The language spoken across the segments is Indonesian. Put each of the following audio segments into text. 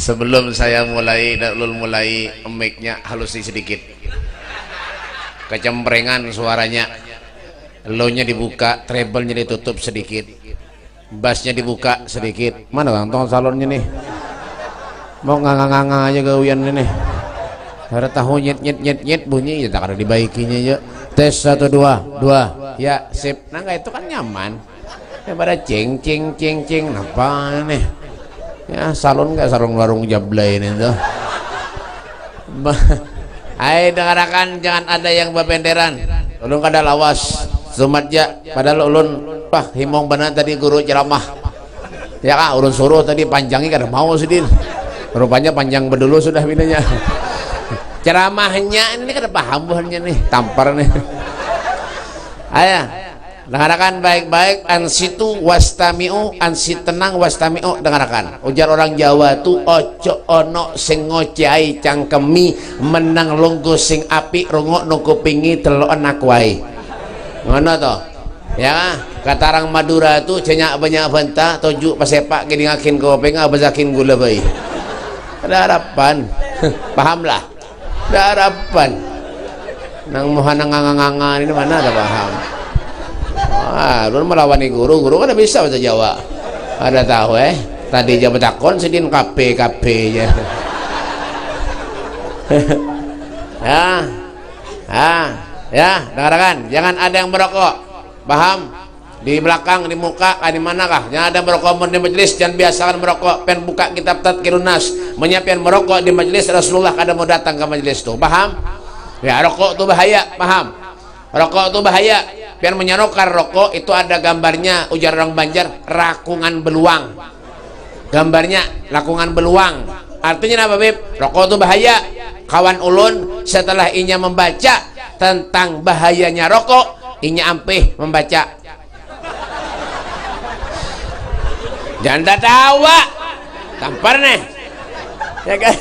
Sebelum saya mulai dan ulun mulai mic-nya halusi sedikit, kecemprengan suaranya, low-nya dibuka, treble-nya ditutup sedikit, bass-nya dibuka sedikit. Mana Kang tong salonnya nih? Mau ngang-ngang aja gawian ini. Ada tahu nyet bunyi ya, tak ada dibaikinya ya. Tes 1 2 2 ya sip. Nah itu kan nyaman daripada cing apa nih ya, salon nggak salon warung jablay ini tuh. Hai dengarkan, jangan ada yang babenderan, ulun kada lawas sumatja padahal ulun himong benar tadi guru ceramah ya kak, ulun suruh tadi panjangi kada mau sedih, rupanya panjang berdulu sudah minanya. Ceramahnya ini kada paham buhannya nih, tampar nih. Ayah dengarkan baik-baik, ansitu wastami'u, ansit tenang wastami'u, dengarkan. Ujar orang Jawa tuh ojo ono sing ngocai cangkemi, menang lungguh sing api rungok no kupingi telok anak wae. Ngono to ya, kata orang Madura tuh cenyak banyak bantah tojuk pasepak gini ngakin kopeng abazakin gula bayi. Ada harapan. Pahamlah, ada harapan. Nang mohon ngang-ngangan ini mana ada paham. Lu melawani guru kan bisa bahasa Jawa. Ada tahu tadi jabat takon sedin KP ya. Ya, dengarkan, jangan ada yang merokok. Paham? Di belakang, di muka, di manakah? Jangan ada merokok di majelis, jangan biasakan merokok. Pen buka kitab Tadhkirun Nas, menyiapkan merokok di majelis Rasulullah kada mau datang ke majelis tuh. Paham? Ya, rokok itu bahaya, paham? Rokok itu bahaya. Biar menyerokkan rokok itu ada gambarnya, ujar orang Banjar, rakungan beluang. Gambarnya rakungan beluang. Artinya apa, Beb? Rokok itu bahaya. Kawan ulun setelah inya membaca tentang bahayanya rokok, inya ampih membaca. Jangan tawa, tampar nih, ya kan?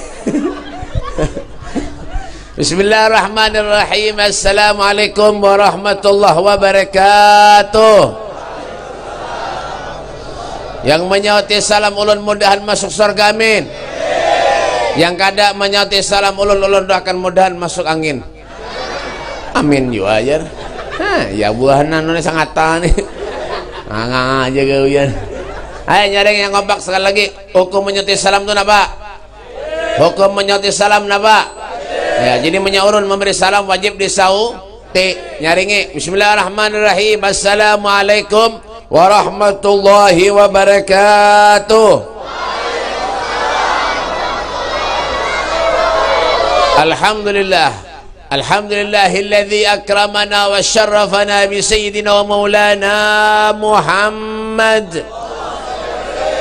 Bismillahirrahmanirrahim. Assalamualaikum warahmatullahi wabarakatuh. Yang menyauti salam ulun mudahan masuk surga, amin. Yang kada menyauti salam ulun doakan mudahan masuk angin, amin juga aja. Ya buahan anu sangat nih ngang aja gawian. Ayo nyari yang kompak sekali lagi. Hukum menyauti salam itu napa? Hukum menyauti salam napa? Ya, jadi menyaurun memberi salam wajib disauti. Nyaringi Bismillahirrahmanirrahim. Assalamualaikum warahmatullahi wabarakatuh. Alhamdulillah, alhamdulillahilladzi akramana wa syarrafana bi sayyidina wa maulana Muhammad.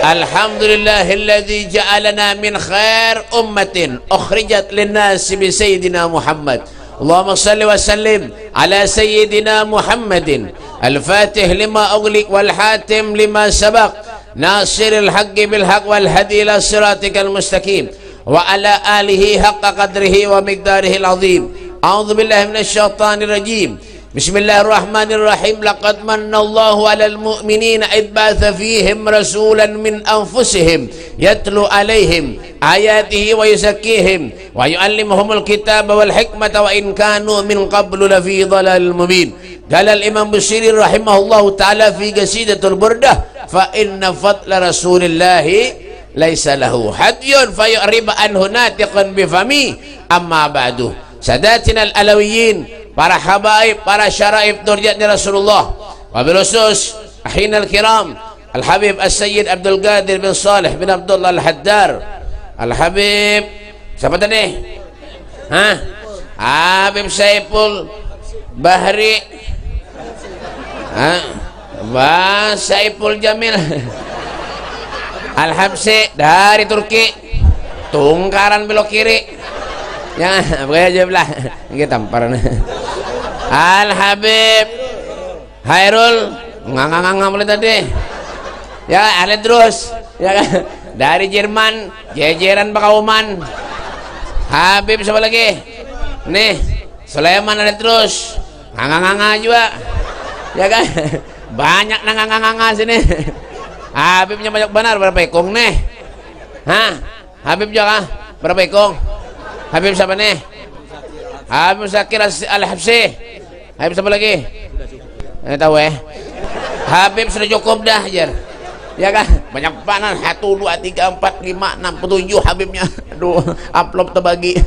Alhamdulillahilladzi ja'alana min khair ummatin ukhrijat linnas bi sayyidina Muhammad. Allahumma salli wa sallim ala sayyidina Muhammadin al-fatih lima ughliq wal hatim lima sabaq nasiril haqqi bil haqq wal hadi ila siratikal mustaqim wa ala alihi haqqa qadrihi wa miqdarihi al-azim. A'udzu billahi minasy syaithanir rajim. Bismillahirrahmanirrahim. Laqad manallahu 'alal mu'minina id ba'atha fihim rasulan min anfusihim yatlu 'alaihim ayatihi wa yuzakkihim wa yu'allimuhumul kitaba wal hikmata wa in kanu min qablu lafi dhalalil mubin. Qala al-Imam Busiri rahimahullahu ta'ala fi qasidatul Burdah, fa inna fadla rasulillahi laisa lahu hadyun fa yu'riba anhu natiqan bi fami. Amma ba'du, sadatina al-alawiyyin, para habaib, para syaraib durjatnya Rasulullah, wabil khusus ahinal kiram Al-Habib As-Sayyid Abdul Qadir bin Salih bin Abdullah Al-Haddar. Al-Habib siapa tadi? Habib Saiful Bahri, Saiful Jamil Al-Habsi dari Turki, tungkaran belok kiri. Ya, boleh aja belah. Kita tampar. Al-Habib Hairul ngang mulai tadi. Ya, ada terus. Ya kan? Dari Jerman, jejeran Pakauman. Habib siapa lagi? Nih, Sulaiman ada terus. Ngang juga. Ya kan? Banyak ngang sini. Habibnya banyak benar berapa ekong nih? Habib juga berapa ikong? Habib siapa nih? Habib Syakir Al-Habsyi. Habib siapa lagi? Tahu Habib sudah cukup dah ajar. Ya kan? Banyak panas 1 2 3 4 5 6 7 Habibnya. Aduh, upload terbagi.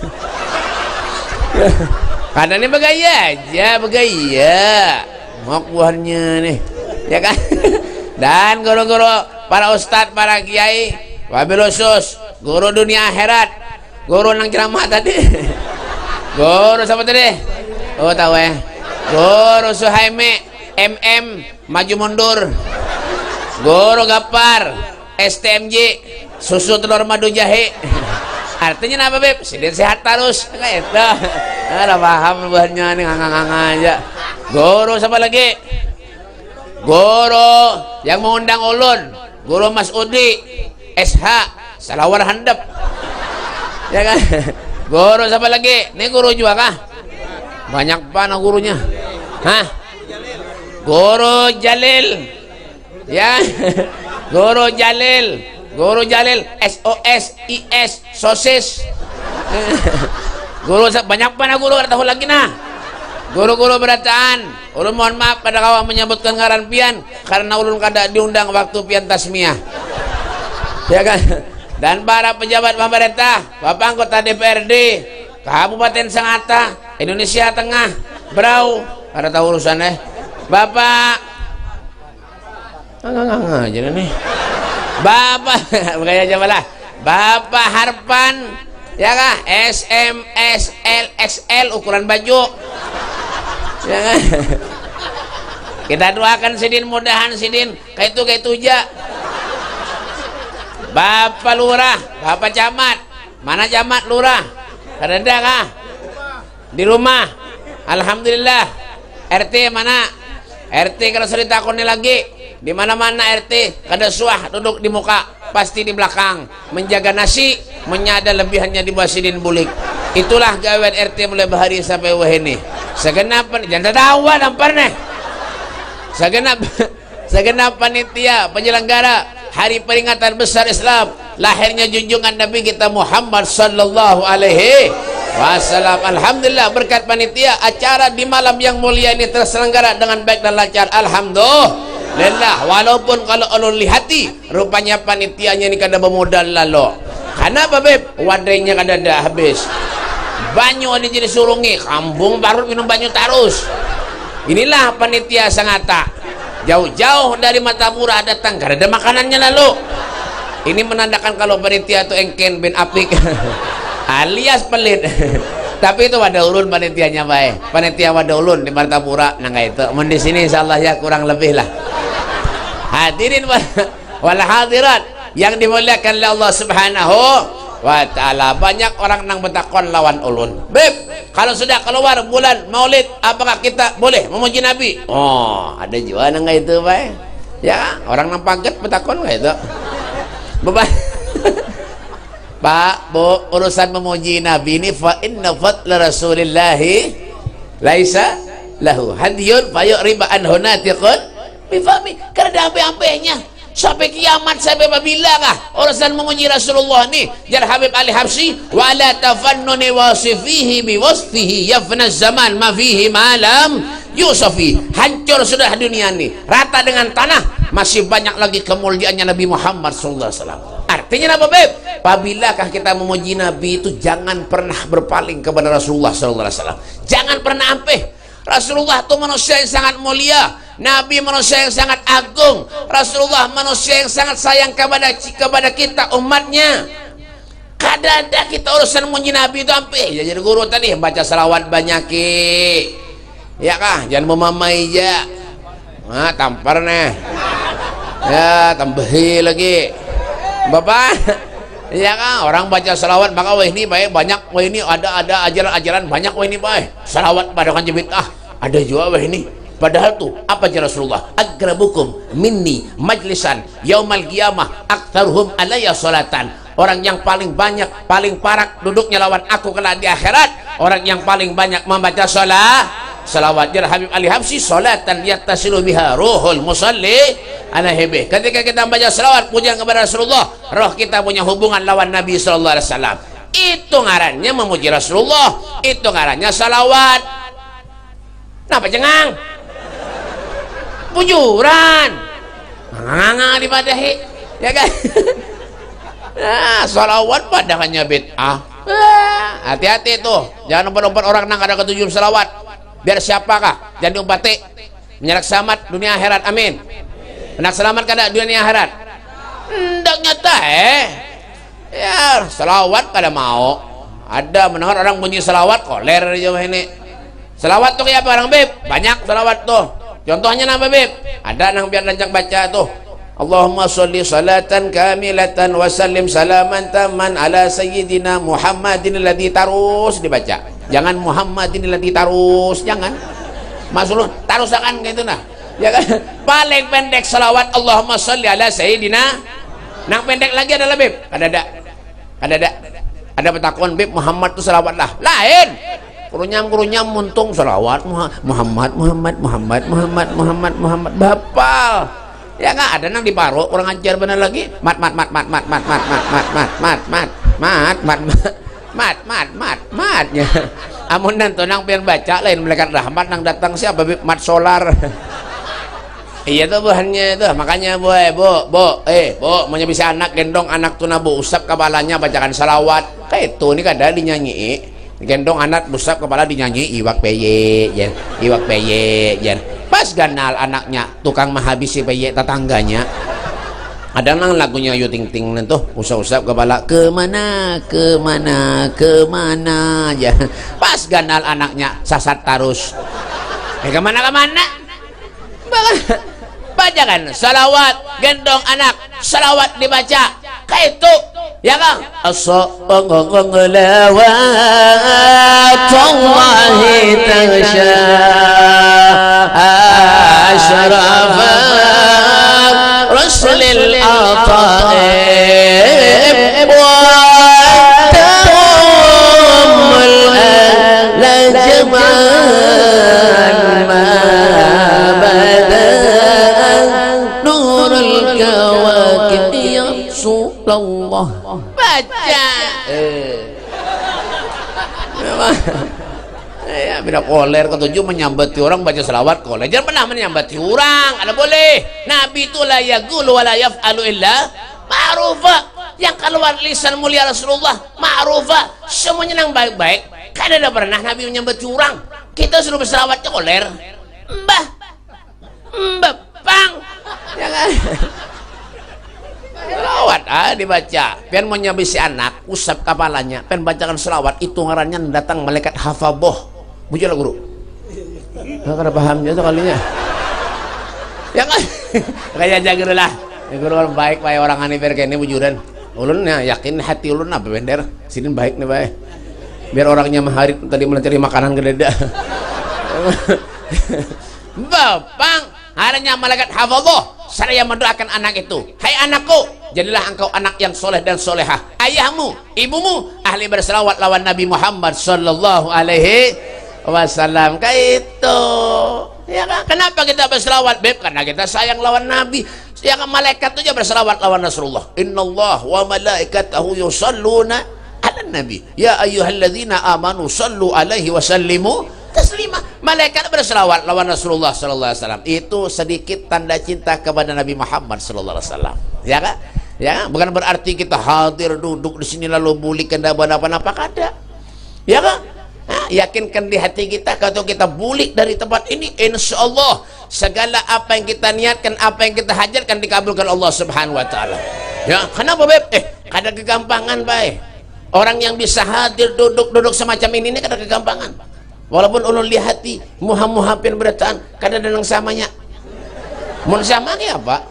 Karena ini bergaya aja, bergaya. Mau buahnya nih. Ya kan? Dan guru-guru, para ustadz, para kiai, wabil khusus, guru dunia akhirat, guru nang ceramah tadi. Guru siapa tadi? Oh tahu Guru Suhaimi MM maju mundur. Guru Gapar STMJ susu telur madu jahe. Artinya apa Beb? Sidin sehat terus kayak itu. Ada paham buahnya nih ngang-ngang aja. Guru siapa lagi? Guru yang mengundang ulun, Guru Mas Udi SH Salawar Handap. Ya kan? Guru siapa lagi? Ini guru juga kah? Banyak pana gurunya. Hah? Guru Jalil. Ya. Guru Jalil. Guru Jalil SOS IS sosis. Guru banyak pana guru, ada tahu lagi nah. Guru-guru berataan, ulun mohon maaf pada kawan menyebutkan ngaran pian karena ulun kada diundang waktu pian tasmiyah. Ya kan? Dan para pejabat pemerintah, Bapak anggota DPRD, Kabupaten Sangatta, Indonesia Tengah, Brau, ada tahu urusan Bapak aja nih. Bapak begaya aja malah. Bapak Harpan, ya kah? SM SL XL ukuran baju. Ya kan? Kita doakan Sidin, mudahan Sidin kayak itu aja. Bapak Lurah, Bapak Camat, mana Camat Lurah? Ada kah? Di rumah. Alhamdulillah. RT mana? RT kalau cerita takutnya lagi. Di mana-mana RT kada suah duduk di muka, pasti di belakang menjaga nasi, menyada lebihannya di bawah Sidin bulik. Itulah gawean RT mulai bahari sampai wahini. Segenap jangan tawa nampar nih. Segenap panitia penyelenggara hari peringatan besar Islam lahirnya junjungan Nabi kita Muhammad sallallahu alaihi wasallam. Alhamdulillah berkat panitia acara di malam yang mulia ini terselenggara dengan baik dan lancar. Alhamdulillah. Walaupun kalau ulun lihati rupanya panitianya ini kada bermodal lalu. Karena apa Beb? Wadainya kada ada habis. Banyu ada jadi surungi, kambung baru minum banyu terus. Inilah panitia Sangatta. Jauh-jauh dari Matapura datang karena ada makanannya lalu. Ini menandakan kalau panitia itu engken bin apik alias pelit. Tapi itu wadah ulun panitianya baik. Panitia wadah ulun di Martapura nangga itu. Di sini insyaallah ya kurang lebih lah. Hadirin wal hadirat yang dimuliakan oleh Allah Subhanahu wa ta'ala. Banyak orang nang betakon lawan ulun. Beb, kalau sudah keluar bulan Maulid, apakah kita boleh memuji Nabi? Oh, ada juga nang itu baik. Ya, orang nang paget betakon enggak itu. Bapak Pak, Bu, urusan memuji Nabi ini fa inna fadla Rasulillahi laisa lahu hadiyun fayuriba anhu natiqun bifami. Karena ampe-ampenya sampai kiamat sampai apabila kah urusan memuji Rasulullah ni jar Habib Ali Habsyi wala tafannuni wasifihi biwasfihi yafna zaman ma fihi malam yusufi. Hancur sudah dunia ini rata dengan tanah, masih banyak lagi kemuliaannya Nabi Muhammad sallallahu alaihi wasallam. Artinya apa Beb? Apabila kita memuji Nabi itu jangan pernah berpaling kepada Rasulullah sallallahu alaihi wasallam. Jangan pernah ampeh. Rasulullah itu manusia yang sangat mulia, Nabi manusia yang sangat agung, Rasulullah manusia yang sangat sayang kepada kita umatnya. Kada ada kita urusan memuji Nabi itu ampeh. Ya, jadi guru tadi baca salawat banyak ya kah? Jangan memamai aja. Nah, tampar nih. Ya, tambahi lagi. Bapak, ya kan orang baca salawat maka wah ini baik banyak, wah ini ada ajaran-ajaran banyak, wah ini baik salawat pada kan ada juga wah ini. Padahal tuh apa aja Rasulullah? Agrabukum minni majlisan yaumal qiyamah aktsaruhum alayya salatan. Orang yang paling banyak, paling parak duduknya lawan aku kelak di akhirat, orang yang paling banyak membaca salawat jar Habib Ali Habsyi salatan yattasilu biha ruhul musalli ala hibih. Ketika kita membaca salawat pujian kepada Rasulullah, roh kita punya hubungan lawan Nabi sallallahu alaihi wasallam. Itu ngarannya memuji Rasulullah, itu ngarannya salawat. Kenapa cengang? Pujuran ngang dipadahi, ya kan? Nah, salawat padahannya bid'ah. Hati-hati tuh, jangan umpat-umpat orang nang ada ketujuh salawat. Biar siapakah? Jangan diumpati. Menyalak selamat dunia akhirat, amin. Hendak selamat kada dunia akhirat. Hendak nyata ya, salawat kada mau. Ada mendengar orang bunyi salawat koler di Jawa ini. Salawat tuh kayak apa orang beb? Banyak salawat tuh. Contohnya apa beb? Ada nang biar lanjang baca tuh. Allahumma sholli salatan kamilatan wa sallim salaman taman ala sayyidina Muhammadin alladzi tarus dibaca. Jangan Muhammadin alladzi tarus, jangan. Maksud tarusakan gitu nah. Ya kan? Paling pendek salawat Allahumma sholli ala sayyidina. Nang pendek lagi adalah beb. Ada petakuan beb Muhammad itu salawat lah. Lain. Kurunyam muntung salawat Muhammad bapal. Ya nggak ada nang diparo kurang ajar bener lagi mat ya amun nanti nang pengen baca lain malaikat rahmat nang datang siapa mat solar. Iya tuh bahannya itu makanya bu mau bisa anak gendong anak tuh nabu usap kepalanya bacakan salawat kayak itu ini kada dinyanyi gendong anak usap kepala dinyanyi iwak peye jen pas ganal anaknya tukang menghabisi bayi tetangganya ada nang lagunya Ayu Ting Ting tuh usap-usap kepala kemana ya pas ganal anaknya sasat tarus kemana bacakan salawat gendong anak salawat dibaca kayak itu ya Kang as-salawatullahi taghsha asrafa rasulil ataib wa ta'umul la jama'an ma badan nurul kawakib ya Rasulullah baca ya beda koler ketujuh menyambati orang baca selawat koler jangan pernah menyambati orang ada boleh Nabi itu la yaqulu wa la yaf'alu illa ma'rufa yang keluar lisan mulia Rasulullah ma'rufa semuanya yang baik-baik kan ada pernah Nabi menyambati orang kita suruh berselawat koler mbah pang ya kan selawat dibaca pian mau nyabisi anak usap kepalanya pian bacakan selawat itu ngarannya datang malaikat hafaboh bujur guru nggak ada pahamnya itu kalinya ya kan kayak jaga lah guru orang baik baik orang aneh kayak ini bujuran ulun ya yakin hati ulun apa bender sini baik nih baik biar orangnya maharit tadi mencari makanan gede dah bapang harinya malaikat hafaboh saya mendoakan anak itu hai anakku jadilah engkau anak yang soleh dan solehah ayahmu ibumu ahli berselawat lawan Nabi Muhammad sallallahu alaihi wasallam kayak itu ya kan kenapa kita berselawat beb karena kita sayang lawan Nabi ya kan malaikat itu berselawat lawan Rasulullah innallah wa malaikatahu yusalluna ala nabi ya ayyuhalladzina amanu sallu alaihi wasallimu taslimah malaikat berselawat lawan Rasulullah sallallahu alaihi wasallam itu sedikit tanda cinta kepada Nabi Muhammad sallallahu alaihi wasallam ya kan ya bukan berarti kita hadir duduk di sini lalu bulikan apa kada ya kan yakinkan di hati kita kalau kita bulik dari tempat ini insyaallah segala apa yang kita niatkan apa yang kita hajarkan dikabulkan Allah subhanahu wa ta'ala ya kenapa beb kada kegampangan baik orang yang bisa hadir duduk semacam ini kada kegampangan walaupun ulun lihati muham-muhapin berataan kada ada yang samanya mun samanya apa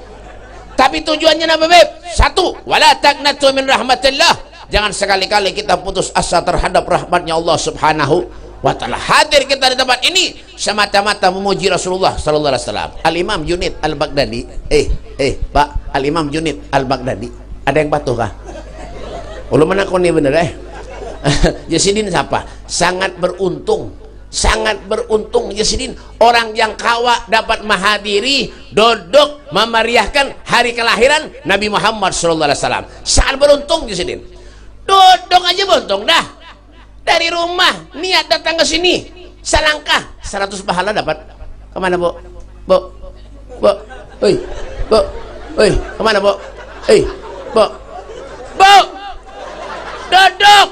tapi tujuannya apa beb satu wala taqnatu min rahmatillah jangan sekali-kali kita putus asa terhadap rahmatnya Allah subhanahu wa ta'ala hadir kita di tempat ini semata-mata memuji Rasulullah sallallahu alaihi wasallam Al-Imam Junaid Al-Baghdadi Pak Al-Imam Junaid Al-Baghdadi ada yang patuh kah ulun menakuni bener Yasidin siapa sangat beruntung Sangat beruntung Yazidin orang yang kawa dapat menghadiri duduk memeriahkan hari kelahiran Nabi Muhammad SAW. Sangat beruntung Yazidin. Duduk aja beruntung dah. Dari rumah niat datang ke sini, selangkah 100 pahala dapat. Kemana bu? Bu, bu, oi, bu, oi, kemana bu? Bu, bu, duduk,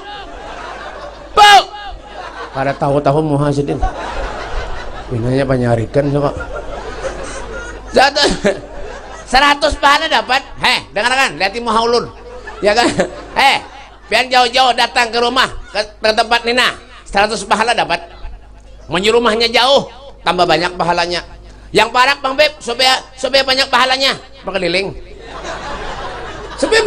bu. Pada tahu-tahu muhajidin binanya penyarikan coba 100 pahala dapat. Dengarkan, lihat muhaulun ya kan. Biar jauh-jauh datang ke rumah ke tempat Nina 100 pahala dapat. Menyuruh rumahnya jauh tambah banyak pahalanya. Yang parak Bang Beb supaya banyak pahalanya berkeliling supaya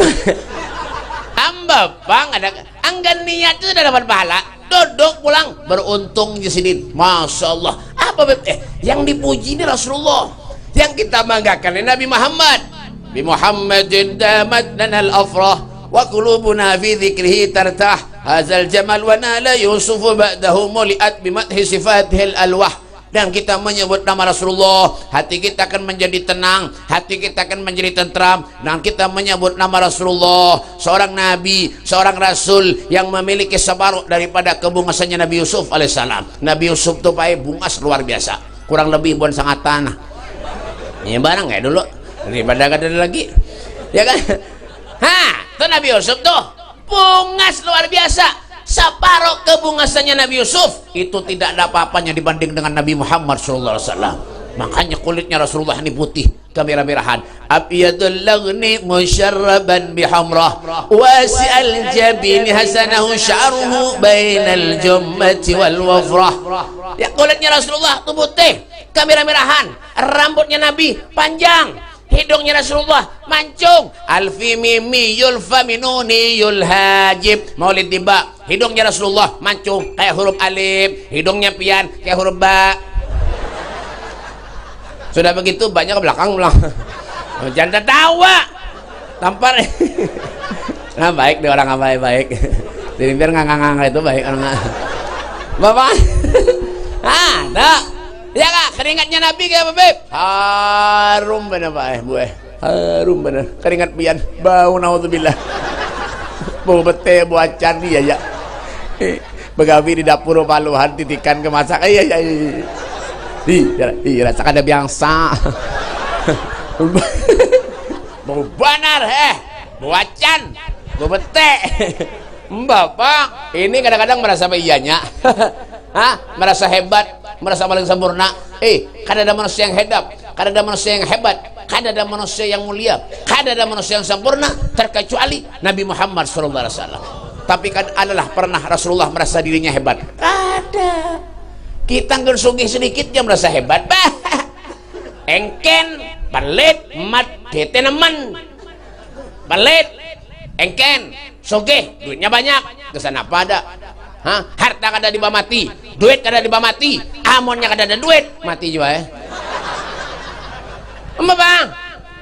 amba Bang ada anggan niat itu sudah dapat pahala. Duduk pulang beruntung Yazidin. Masya Allah. Apa yang dipuji ini Rasulullah, yang kita banggakan ini Nabi Muhammad. Bi Muhammadin damat lanal afrah wa qulubuna fi dzikrihi tartah. Hazal jamal wa nala Yusuf ba'dahu muliat bi madhi sifatihil alwah. Dan kita menyebut nama Rasulullah, hati kita akan menjadi tenang, hati kita akan menjadi tentram. Dan kita menyebut nama Rasulullah, seorang nabi, seorang rasul yang memiliki separuh daripada kebungasannya Nabi Yusuf alaihissalam. Nabi Yusuf tuh pakai bungas luar biasa, kurang lebih buan sangat tanah. Ini barang kayak dulu daripada ada lagi, ya kan? Tuh Nabi Yusuf tuh bungas luar biasa. Separuh kebungasannya Nabi Yusuf itu tidak ada apa-apanya dibanding dengan Nabi Muhammad SAW. Makanya kulitnya Rasulullah ini putih kemerah-merahan. Abyadul laghni musyarraban bihamrah wasi'al jabini hasanahu sya'ruhu bainal jummati wal wafrah. Ya, kulitnya Rasulullah itu putih kemerah-merahan, rambutnya Nabi panjang, hidungnya Rasulullah mancung. Alfi mimi yulfa minuni yulhajib. Maulid tiba, hidungnya Rasulullah mancung kayak huruf alif, hidungnya pian kayak huruf ba. Sudah begitu banyak ke belakang pulang. Jangan tertawa tampar. Nah, baik deh orang baik. Jadi biar ngang itu baik orang. Bapak. Dah. Ya kak, keringatnya Nabi kayak apa Beb? Harum bener Pak Bu harum bener, keringat pian bau naudzubillah. Bau bete bau acan dia ya. Begawi di dapur paluhan titikan ke masak. Rasakan ada biangsa. Bau banar bau acan, bau bete. Bapak, ini kadang-kadang merasa iyanya. Merasa hebat, merasa paling sempurna. Kada ada manusia yang hebat, kada ada manusia yang hebat, kada ada manusia yang mulia, kada ada manusia yang sempurna terkecuali Nabi Muhammad SAW. Tapi kan adalah pernah Rasulullah merasa dirinya hebat? Ada. Kita nggak sugih sedikit dia merasa hebat. Engken, pelit, mat, detenemen, pelit, engken, sugih, duitnya banyak, kesana apa ada? Harta kada dibawa mati, duit kada dibawa mati, amonnya kada ada duit, mati juga Bang,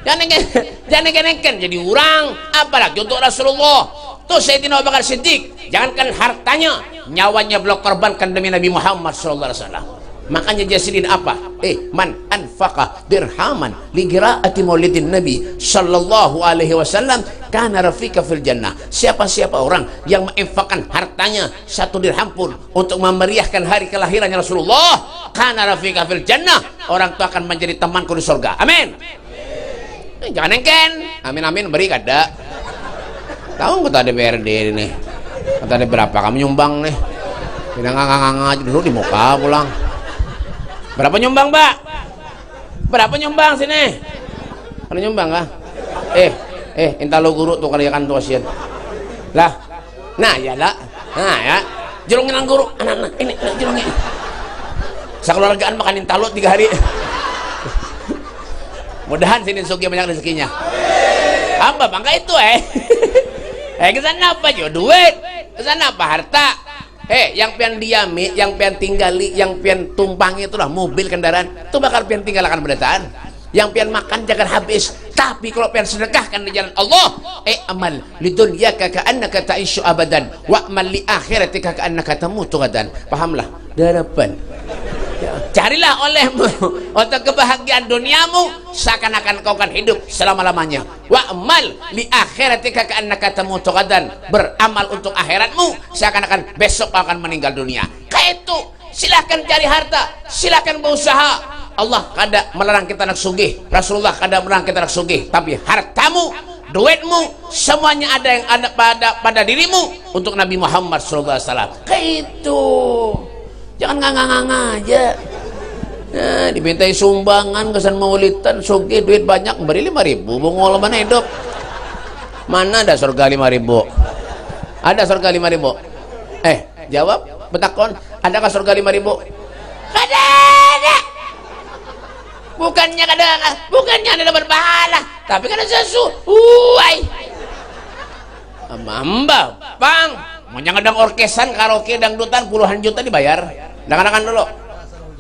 jangan engken jadi orang, apalagi untuk Rasulullah. Tuh Sayyidina Abu Bakar Siddiq, jangankan hartanya, nyawanya belum korbankan demi Nabi Muhammad SAW. Makanya Yazidin apa? Man anfaqa dirhaman li qiraati maulidin Nabi sallallahu alaihi wasallam kana rafika fil jannah. Siapa orang yang menginfakkan hartanya 1 dirham pun untuk memeriahkan hari kelahirannya Rasulullah, kana rafika fil jannah, orang itu akan menjadi temanku di surga. Amin. Jangan engken. Amin beri kada. Tahu kata DPRD ini. Kata ada berapa kamu nyumbang nih? Tidak ngang aja dulu di muka pulang. Berapa nyumbang, Mbak? Berapa nyumbang sini? Kalau nyumbang kah? Inta lo guru tuh kalian tuh asian. Lah. Nah, ya lah. Nah, ya. Jerungin ang guru. Anak-anak ini jerungin. Sakeluargaan makan intalot 3 hari. Mudahan sini sugi banyak rezekinya. Apa bangga itu kesana apa jo duit? Kesana apa harta? Yang pian diami, yang pian tinggali, yang pian tumpangi itulah mobil kendaraan, itu bakal pian tinggalkan berdasaan. Yang pian makan jangan habis. Tapi kalau pian sedekahkan di jalan Allah, amal lidunyaka ka'annaka ta'ishu abadan wa amal li akhiratika ka'annaka tamutu gadan. Pahamlah, hadapan. Carilah olehmu untuk kebahagiaan duniamu seakan-akan kau akan hidup selama-lamanya. Wa amal li akhiratika ka'annaka tamutu ghadan. Beramal untuk akhiratmu seakan-akan besok kau akan meninggal dunia. Kayak itu, silakan cari harta, silakan berusaha. Allah kada melarang kita nak sugih, Rasulullah kada melarang kita nak sugih, tapi hartamu, duitmu, semuanya ada yang ada pada dirimu untuk Nabi Muhammad SAW. Kayak itu. Jangan nganga-nganga aja. Nah, dimintai sumbangan kesan maulidan, sugih duit banyak, beri 5.000, bungol mana hidup? Mana ada surga 5.000? Ada surga 5.000? Jawab, betakon, adakah surga 5.000? Kada ada. Bukannya ada berpahala, tapi kada sesu. Mamba, Bang, mau jangan orkesan, karaoke, dangdutan, puluhan juta dibayar. Dangan-dangan dulu.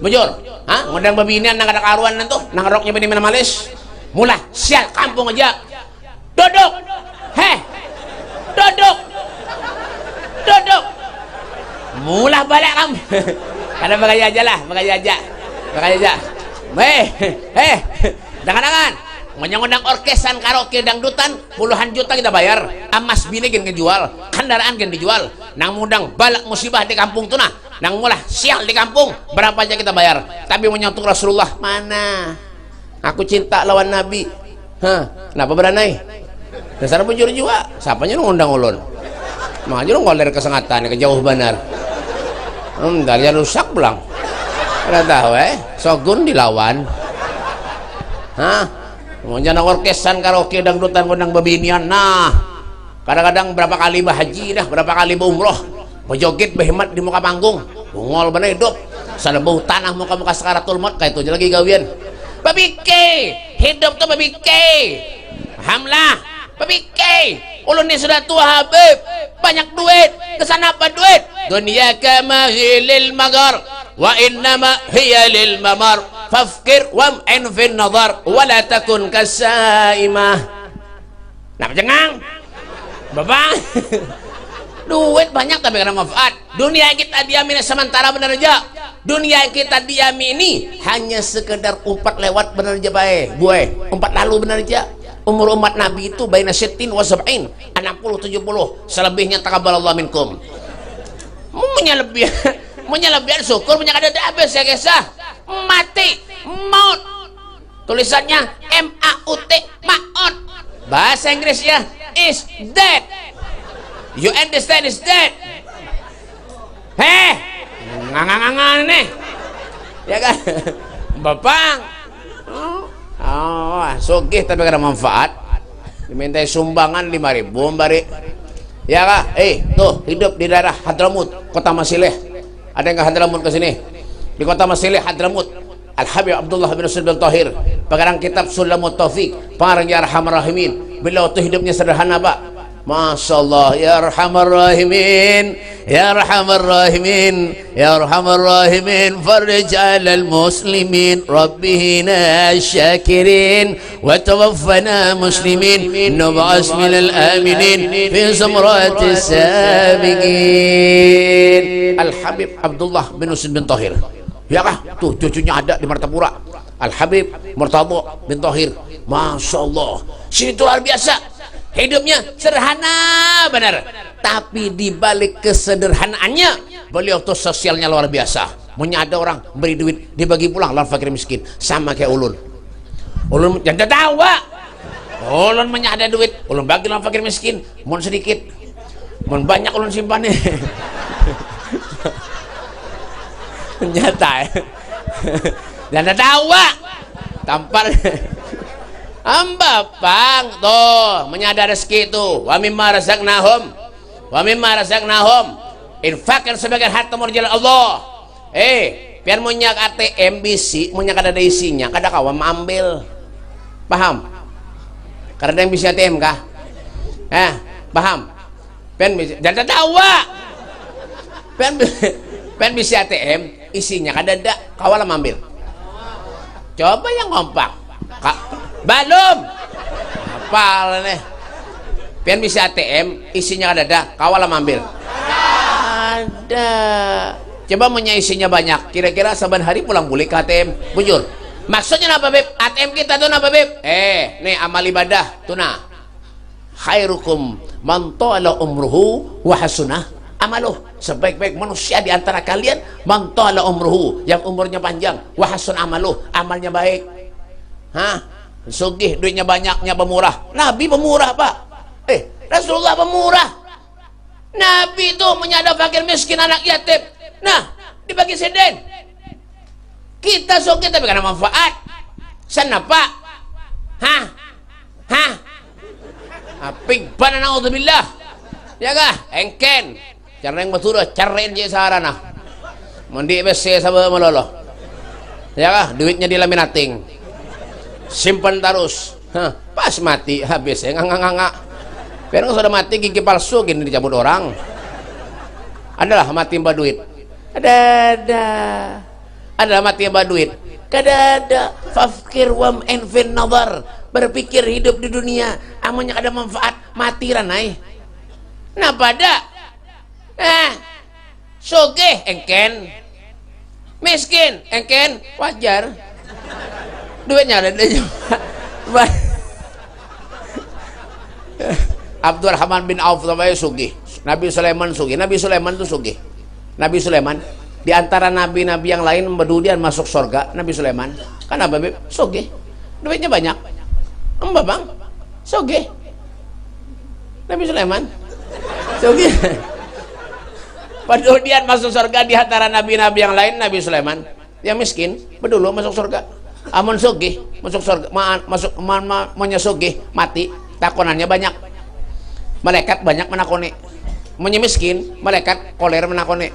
Bujur, ngundang babinian nang ada karuan nanti, nang roknya bini mana malis. Mula sial kampung aja. Duduk. Duduk. Mula balik kamu. Ada bagaya aja. Dangan-dangan. Ngundang orkesan, karaoke, dangdutan, puluhan juta kita bayar. Amas bini gen dijual, kendaraan gen dijual. Nang mudang balak musibah di kampung tuh nah. Nang mulah sial di kampung, berapa aja kita bayar. Tapi menyentuh Rasulullah, mana? Aku cinta lawan Nabi. Kenapa beranai? Dasar bujur juga. Siapanya ngundang ulun? Makanya lu ngoler kesengatan, ke jauh benar. Dari rusak pulang. Kada tahu Sogun dilawan. Mau jangan orkesan, karaoke, dangdutan, ngundang babinian. Nah, kadang-kadang berapa kali bahaji dah, berapa kali umroh. Bejoget behemat di muka panggung, bungol bener hidup. Sana bau tanah muka-muka sekaratul maut kayak itu lagi gawian. Babike, hidup tuh babike. Hamlah, babike. Ulun ini sudah tua Habib, banyak duit. Kesana apa duit? Dunia kama hilil magar, wa innama hiya lil mamar. Fafkir wam'in fin nazar, wala takun kasaimah. Napa jengang? Babang. Duit banyak tapi karena manfaat. Dunia yang kita diami sementara benar aja. Dunia yang kita diami ini hanya sekedar umpat lewat benar aja bae. Umpat lalu benar aja. Umur umat Nabi itu baina sittin wa sab'in, 60 70. Selebihnya taqabbalallahu minkum. Menyelebihan syukur punya kada habis ya kisah. Mati, maut. Tulisannya M-A-U-T, maut. Bahasa Inggrisnya is dead. You understand is dead. Ngangangangan nih. Ya kan? Bapang. Sugih tapi kada manfaat. Dimintai sumbangan 5.000 bari. Ya kah? Tuh hidup di daerah Hadramut, Kota Masileh. Ada yang ke Hadramut ke sini? Di Kota Masileh Hadramut, Al-Habib Abdullah bin Usman bin Tahir, pengarang kitab Sulamut Taufiq, pengarang Ya Arhamar Rahimin. Beliau tuh hidupnya sederhana, Pak. Masya Allah, Ya Arhamar Rahimin, Ya Arhamar Rahimin, Ya Arhamar Rahimin, farij alal muslimin, rabbihina syakirin, wa tawaffana muslimin, nub'as minal aminin, fi zamratis sabiqin. Al-Habib Abdullah bin Usman bin Tahir. Ya kah? Tuh cucunya ada di Martapura. Al-Habib Murtadha bin Tahir. Masya Allah, sini tuh luar biasa. Hidupnya sederhana benar, tapi dibalik kesederhanaannya beliau tuh sosialnya luar biasa. Punya ada orang beri duit dibagi pulang lawan fakir miskin, sama kayak ulun jangan tahu ulun punya ada duit, ulun bagi lawan fakir miskin. Mun sedikit, mun banyak ulun simpan nih. Nyata jangan tahu tampar. Bang tuh menyadar rezeki itu, wa mimma razaqnahum infakkan sebagian harta murjal Allah. Pian munyak ATM bisi, munyak ada isinya, kada kawan ambil. Paham? Kada yang bisa ATM kah? Paham? Pian bisa, jangan tahu pian bisa ATM isinya kada ada, kawan ambil. Coba yang kompak. Belum apal nih. Pian bisa ATM isinya ada kawal ambil. Ada. Coba menyaisinya banyak. Kira-kira saban hari pulang balik ke ATM. Bujur. Maksudnya apa, Beb? ATM kita tuh apa, Beb? Nih amal ibadah tuh nah. Khairukum man ta'ala umruhu wa hasunah amaluh. Sebaik-baik manusia di antara kalian man ta'ala umruhu, yang umurnya panjang, wa hasun amaluh, amalnya baik. Sugih, duitnya banyaknya pemurah. Nabi pemurah, Pak. Rasulullah pemurah. Nabi itu menyadap fakir miskin anak yatim. Nah, dibagi senden. Kita sugih tapi karena manfaat. Sana, Pak. Apik bana naudzubillah. Ya kah? Engken. Careng batura, caren je sarana. Mandi bese sabar meloloh. Ya kah? Duitnya dilaminating. Simpan terus. Pas mati habis ya nganga. Pero sudah mati gigi palsu gini dicabut orang. Adalah mati mbak duit. Adalah mati mbak duit. Kadada fafkir wam enfin nazar, berpikir hidup di dunia amunnya ada manfaat mati ranai. Nah pada sugih engken, miskin engken, wajar duitnya ada Abdurrahman bin Auf namanya sugih. Nabi Sulaiman sugih. Nabi Sulaiman itu sugih. Nabi Sulaiman di antara nabi-nabi yang lain berdudian masuk surga. Nabi Sulaiman kan apa, Beb? Sugih. Duitnya banyak. Bang. Sugih. Nabi Sulaiman sugih. Berdudian masuk surga di antara nabi-nabi yang lain. Nabi Sulaiman yang miskin berdulu masuk surga. Amun sugih masuk surga, maunya sugih mati takonannya banyak. Malaikat banyak menakoni. Maunya miskin, malaikat koler menakoni.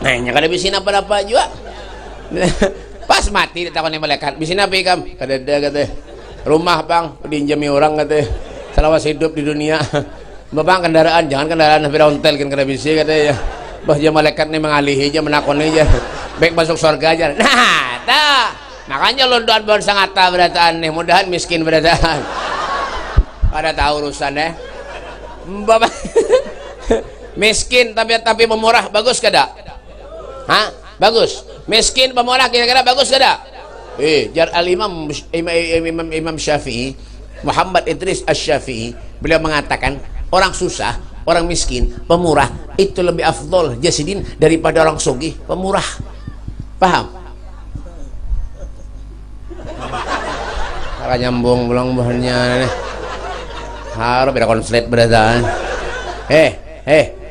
Nah, nya kada bisin apa-apa juga. Pas mati ditakoni malaikat, bisin apa ikam? Kadada kata. Rumah, Bang, pinjami orang kata. Selawas hidup di dunia. Bang, kendaraan, jangan kendaraan Firauntel kan kada bisi kata ya. Bah je malaikat ni mengalihi je menakoni je. Baik masuk surga aja. Nah, dah. Makanya londoan bon sangata berataan nih, mudahan miskin berataan. Pada tahu urusan Bapak. Miskin tapi pemurah bagus kada? Bagus. Miskin pemurah kira-kira bagus kada? Jar Imam Syafi'i, Muhammad Idris Asy-Syafi'i, beliau mengatakan orang susah, orang miskin, pemurah itu lebih afdol jasidin daripada orang sugih, pemurah. Paham? Karena nyambung pulang bahannya nih. Harus beda konslet berdasarkan.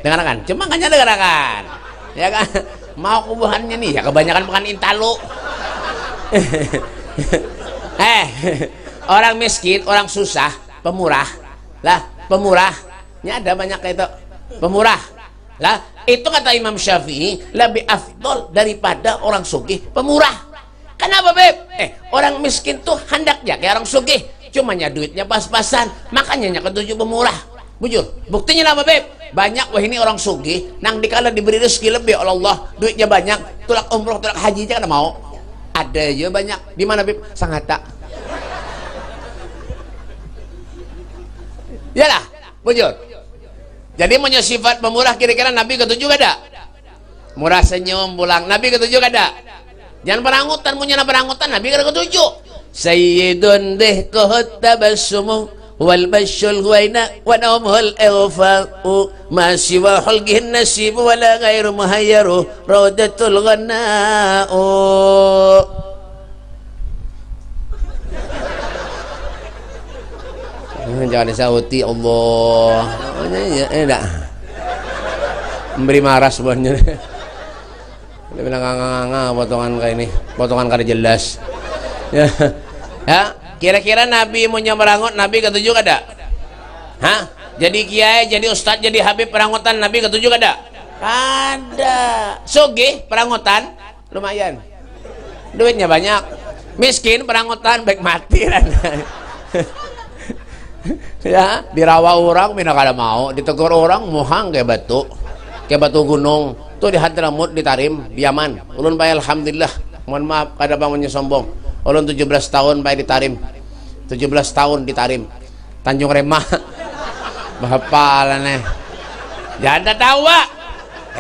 Dengarkan, cuma kan dengarkan, ya kan? Mau kubuhannya nih, ya kebanyakan makan intalo. Orang miskin, orang susah, pemurah, lah pemurahnya ada banyak itu, pemurah, lah itu kata Imam Syafi'i lebih afdol daripada orang sugih, pemurah. Kenapa, Beb? Orang miskin tuh hendaknya kayak orang sugih, cumanya duitnya pas-pasan, makanya ketujuh pemurah. Bujur, buktinya apa, Beb? Banyak wah ini orang sugih nang dikala diberi rezeki lebih oleh Allah, duitnya banyak, tulak umroh, tulak haji aja kada mau. Ada aja banyak. Di mana, Beb? Sanghata. Yalah, bujur. Jadi punya sifat pemurah kira-kira Nabi ketujuh kada? Murah senyum pulang. Nabi ketujuh kada? Jangan perangutan, punya perangutan Nabi kada ketujuh. Sayyidun deh kohot tabassumu wal bashul huwaina wa nawmul awfaqu ma siwa hulgihin nasibu wala ghairu muhayyaru raudatul ghanna'u. Jangan disauti Allah. Enggak memberi marah sebenarnya. Dia bilang nganga potongan kayak ini, potongan kada jelas. Ya, kira-kira Nabi punya merangut, Nabi ketujuh kada? Jadi kiai, jadi ustadz, jadi habib perangutan Nabi ketujuh kada? Ada. Sugih perangutan lumayan. Duitnya banyak. Miskin perangutan baik mati kan. Ya, dirawa orang mina kada mau, ditegur orang muhang kayak batu gunung. Tuh di Hadramut, di Tarim, di Yaman. Ulun bae alhamdulillah. Mohon maaf kada bangunnya sombong. Ulun 17 tahun bae di Tarim. 17 tahun di Tarim. Tanjung Remah. Bahapalan Jangan tahu, Pak.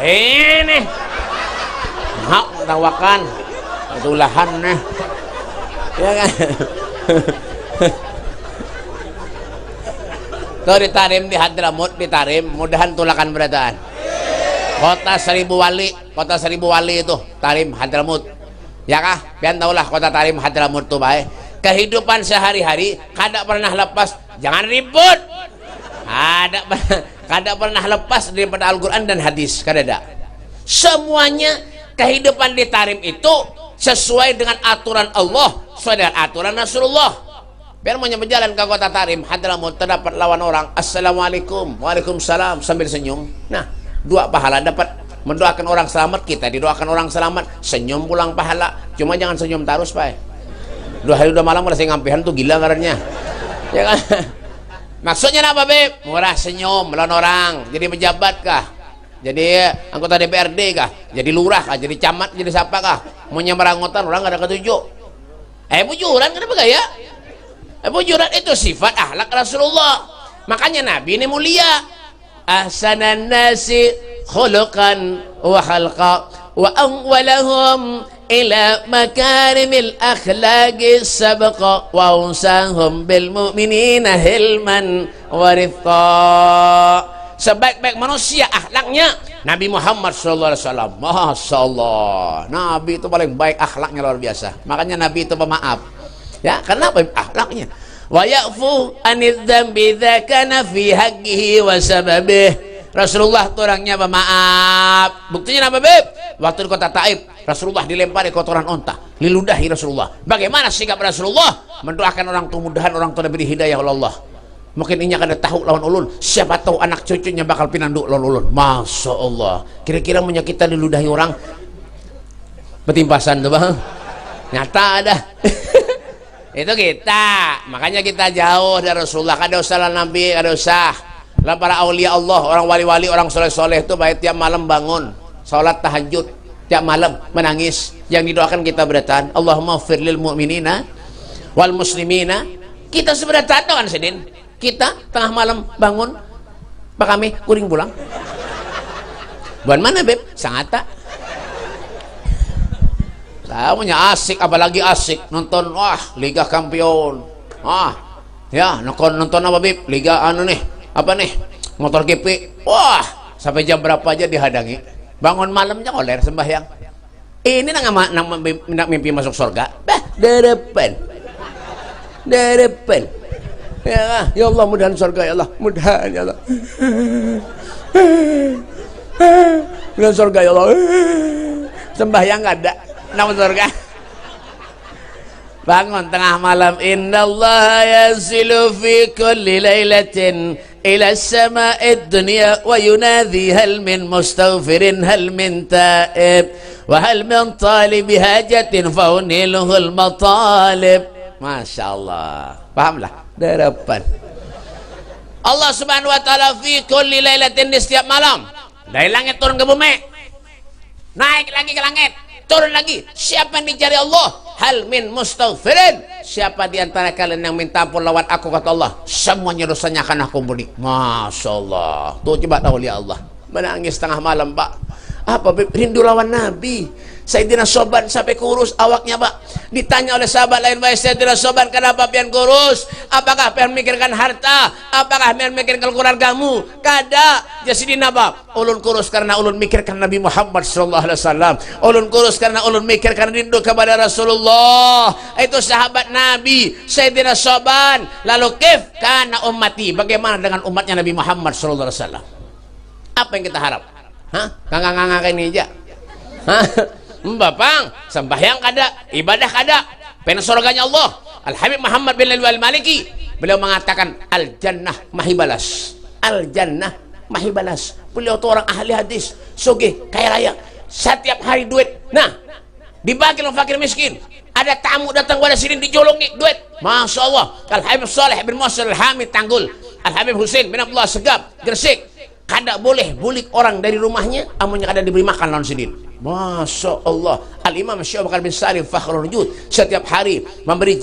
Ini. hak tawakan tulahan nih ya kan. Tuh ditarim di Hadramut, ditarim mudahan tulakan berataan kota 1000 wali itu tarim Hadramut ya kah pian taulah kota tarim Hadramut tuh baik kehidupan sehari-hari kada pernah lepas jangan ribut kada pernah lepas daripada Al-Quran dan hadis kada semuanya kehidupan di tarim itu sesuai dengan aturan Allah sesuai dengan aturan Rasulullah. Biar mau berjalan ke kota Tarim Hadramut terdapat lawan orang assalamualaikum waalaikumsalam sambil senyum. Nah 2 pahala dapat mendoakan orang selamat, kita didoakan orang selamat, senyum pulang pahala. Cuma jangan senyum terus pak 2 hari udah malam udah saya ngampihan tuh gila karena ya kan. Maksudnya apa beb? Murah senyum melawan orang jadi pejabat kah, jadi anggota DPRD kah, jadi lurah kah, jadi camat, jadi siapa kah, mau nyamerangotan orang gak ada ketujuh bujuran kenapa gaya bujuran itu sifat akhlak Rasulullah. Makanya Nabi ini mulia. Ahsanan nasi khuluqan wa khalqa wa awwalahum ila makarimil akhlaqi sabqa wa usahum bil mu'minina hilman wa rifqa. Sebaik-baik manusia akhlaknya Nabi Muhammad SAW. Masya Allah, Nabi itu paling baik akhlaknya, luar biasa. Makanya Nabi itu pemaaf ya, kenapa akhlaknya wa ya'fu anidz dzambi idza kana fi haqqihi wa sababih. Rasulullah itu orangnya pemaaf. Buktinya apa beb? Waktu di kota Taif Rasulullah dilempari kotoran onta, diludahi Rasulullah. Bagaimana sikap Rasulullah? Mendoakan orang tua, mudahan orang tua diberi hidayah oleh Allah. Mungkin inya kada tahu lawan ulun, siapa tahu anak cucunya bakal pinandu lawan ulun. Masya Allah, kira-kira menyakita diludahi orang betimpasan tuh bang nyata ada. Itu kita, makanya kita jauh dari Rasulullah. Kada usah lah Nabi, kada usah lah para aulia Allah, orang wali-wali, orang soleh-soleh itu baik tiap malam bangun sholat tahajud, tiap malam menangis. Yang didoakan kita beratan Allahumma ighfir lil mu'minina wal muslimina. Kita seberatan doan sedin, kita tengah malam bangun pak kami kuring pulang buan mana beb sangata punya asik, apalagi asik nonton Liga Kampion ya nonton apa bib Liga nih apa nih motor GP sampai jam berapa aja dihadangi, bangun malamnya koler sembahyang. Ini nak mimpi masuk surga depan ya Allah mudahan surga ya Allah, mudahan ya Allah, mudahan surga ya Allah, sembahyang gak ada nama surga. Bangun tengah malam innallaha yanzilu fi kulli lailatin ila as-sama'id dunya wa yunadhi hal min mustaghfirin hal min ta'ib wa hal min talib hajatin fa uniluhul matalib. Masya Allah, pahamlah darapan Allah subhanahu wa ta'ala fi kulli lailatin, di setiap malam dari langit turun ke bumi, naik lagi ke langit, turun lagi. Siapa yang dicari Allah? Hal min mustaghfirin, siapa di antara kalian yang minta ampun lawan aku, kata Allah, semuanya dosanya akan aku ampuni. Masya Allah, tuh coba tahu lihat Allah menangis tengah malam pak. Apa rindu lawan Nabi. Sayyidina Soban sampai kurus awaknya pak. Ditanya oleh sahabat lain, wahai Sayyidina Soban, kenapa pian kurus? Apakah pian mikirkan harta? Apakah pian mikirkan keluargamu? Kada. Jasidina pak, ulun kurus karena ulun mikirkan Nabi Muhammad SAW. Ulun kurus karena ulun mikirkan rindu kepada Rasulullah. Itu sahabat Nabi Sayyidina Soban. Lalu kif kana ummati, bagaimana dengan umatnya Nabi Muhammad SAW? Apa yang kita harap? Nganga-nganga kayak ini aja. Bapang, sembahyang kada, ibadah kada, pengen surganya Allah. Al-Habib Muhammad bin Al-Maliki, beliau mengatakan al-jannah mahibalas, al-jannah mahibalas. Beliau tuh orang ahli hadis, sugih, kaya raya, setiap hari duit. Nah, dibagi oleh fakir miskin. Ada tamu datang pada sini dijolongi duit. Masya Allah. Al-Habib Saleh bin Musa Al-Hamid Tanggul, Al-Habib Husain bin Abdullah Segap Gresik, kada boleh bulik orang dari rumahnya, amunnya kada diberi makan lawan sidin. Masya Allah. Al-Imam Syekh Bakar bin Salim Fakhrul Wujud setiap hari memberi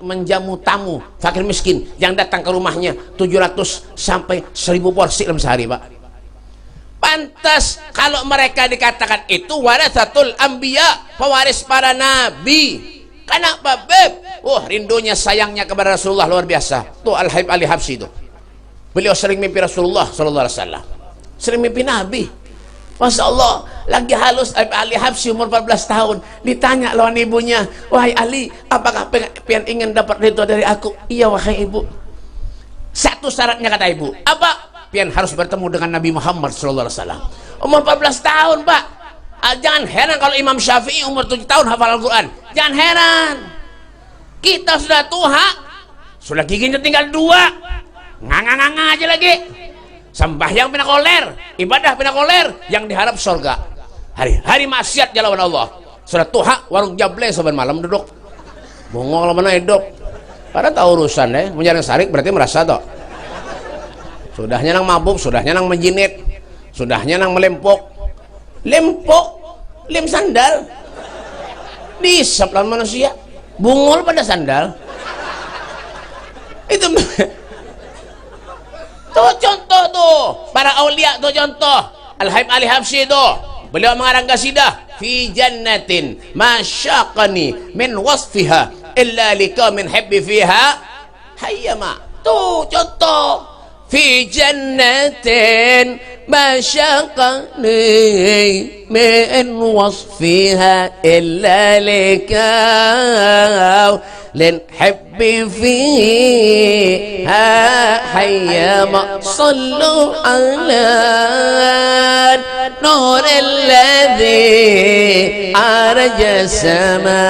menjamu tamu fakir miskin yang datang ke rumahnya 700 sampai 1000 porsi dalam sehari pak. pantas kalau mereka dikatakan itu waratsatul anbiya, pewaris para nabi. Kenapa, Beb? Rindunya sayangnya kepada Rasulullah luar biasa. Tuh Al-Habib Ali Habsyi itu. Beliau sering mimpi Rasulullah sallallahu alaihi wasallam. Sering mimpi Nabi. Masya Allah, lagi halus Ali Habsyi umur 14 tahun. Ditanya lawan ibunya, wahai Ali, apakah pengen ingin dapat ridho dari aku? Iya wahai ibu. Satu syaratnya kata ibu. Apa? Pian harus bertemu dengan Nabi Muhammad sallallahu alaihi wasallam. Umur 14 tahun, Pak. Jangan heran kalau Imam Syafi'i umur 7 tahun hafal Al-Quran. Jangan heran. Kita sudah tua, sudah giginya tinggal 2. Nganga-nganga aja lagi. Sembahyang pina koler, ibadah pina koler, yang diharap surga. Hari-hari maksiat jalan Allah. Sudah tua, warung jable saban malam duduk. Bongol mana hidup. Pada tahu urusan deh, menjarang sarik berarti merasa toh. Sudahnya nang mabuk, sudahnya nang menjinit, sudahnya nang melempok. Lempok, lem sandal. Disap lawan manusia. Bungol pada sandal. Itu tuh contoh tuh para aulia, tuh contoh Al-Habib Ali Habsyi itu. Beliau mengarang qasidah fi jannatin ma syaqani min wasfiha illa liqaumin habbi fiha hayyama. Tuh contoh fi jannatin ma syaqani min wasfiha illa liqaumin habbi fiha hayyama. sallu ala nur alladhi araja sama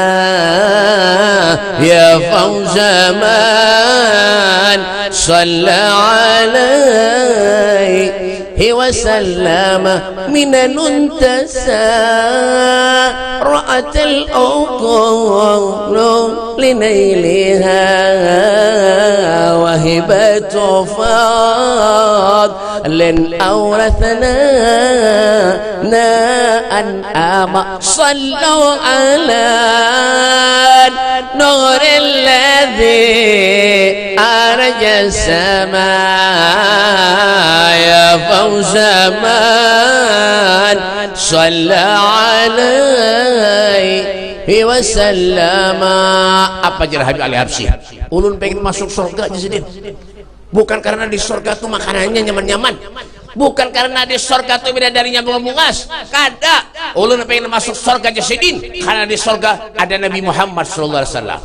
ya fawza man salla alaihi wa sallama minan tasa ra'atil uqul linailiha wahibatu fadlin awrathana na'an ama. sallu ala nur alladhi araja sama ya fawza man salla alaihi wa sallama. Apa ajar Habib Ali Habsyi? Ulun pengen masuk surga Jasidin. Bukan karena di surga tuh makanannya nyaman-nyaman, bukan karena di surga tuh bidadarinya bunga-bungas. Kada. Ulun pengen masuk surga Jasidin karena di surga ada Nabi Muhammad sallallahu alaihi wasallam.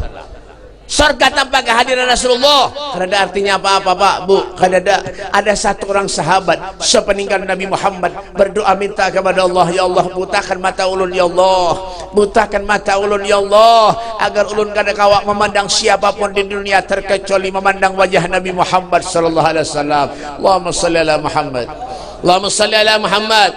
Surga tanpa kehadiran Rasulullah kada ada artinya apa-apa, Pak, Bu. Kada ada. Ada satu orang sahabat sepeninggal Nabi Muhammad berdoa minta kepada Allah, ya Allah butakan mata ulun ya Allah, butakan mata ulun ya Allah, agar ulun kada kawak memandang siapapun di dunia terkecuali memandang wajah Nabi Muhammad sallallahu alaihi wasallam. Allahumma shalli ala Muhammad. Allahumma shalli ala Muhammad.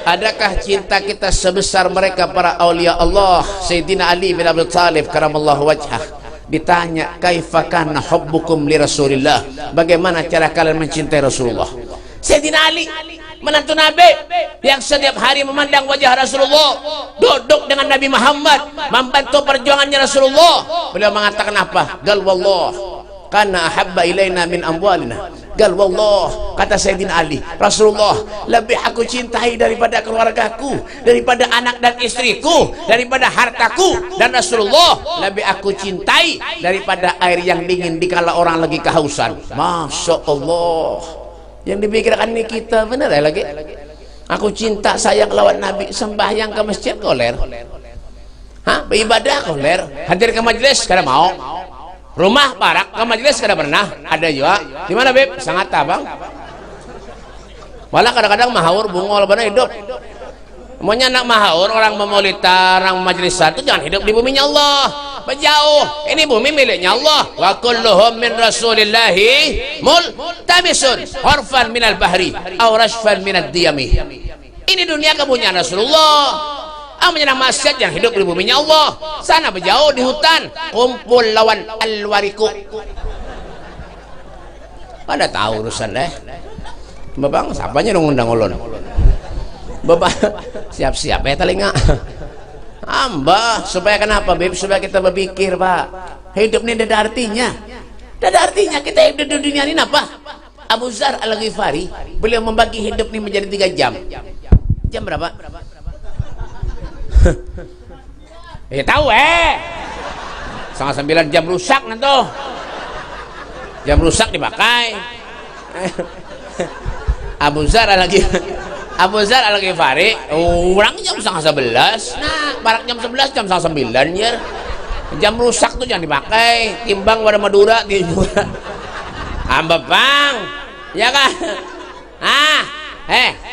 Adakah cinta kita sebesar mereka para aulia Allah? Sayyidina Ali bin Abi Thalib karamallahu wajhah ditanya, kaifa kana hubbukum li Rasulillah, bagaimana cara kalian mencintai Rasulullah? Sayyidina Ali, menantu Nabi yang setiap hari memandang wajah Rasulullah, duduk dengan Nabi Muhammad, membantu perjuangannya Rasulullah. Beliau mengatakan apa? Gal wallah kana ahabba ilaina min amwalina. Gal wallah, kata Sayyidina Ali, Rasulullah lebih aku cintai daripada keluargaku, daripada anak dan istriku, daripada hartaku, dan Rasulullah lebih aku cintai daripada air yang dingin dikala orang lagi kehausan. Masya Allah, yang dipikirkan ini kita benar ya lagi. Aku cinta sayang lawan Nabi, sembahyang ke masjid koler, beribadah koler, hadir ke majelis kada mau, rumah barak ke majelis kada pernah. Ada juga di mana, Beb? Sangat abang. Malah kadang-kadang mahaur bungol pada hidup. Maunya nak mahaur orang memolita, orang majlisan itu jangan hidup di buminya Allah. Berjauh. Ini bumi miliknya Allah. Wa kulluhum min Rasulillahi multabisun harfan minal bahri aw rashfan minad diyami. Ini dunia kepunyaan Rasulullah. Menyenang maksiat yang hidup di buminya Allah. Sana berjauh di hutan, kumpul lawan alwariku. Pada tahu urusan deh. Babang, siapanya dong undang ulun? Babang, siap-siap ya telinga. Amba, supaya kenapa, Beb? Supaya kita berpikir, Pak. Hidup ini ada artinya. Ada artinya kita hidup di dunia ini apa? Abu Dzar Al-Ghifari, beliau membagi hidup ini menjadi 3 jam. Jam berapa? Tahu 9:30 jam rusak nanti. Jam rusak dipakai. Abu Dzar Al-Ghifari, orang jam 10:30. Nah, barak jam 11, jam 9:30 ya. Jam rusak tuh jangan dipakai. Timbang pada Madura juga. Bang, ya kan?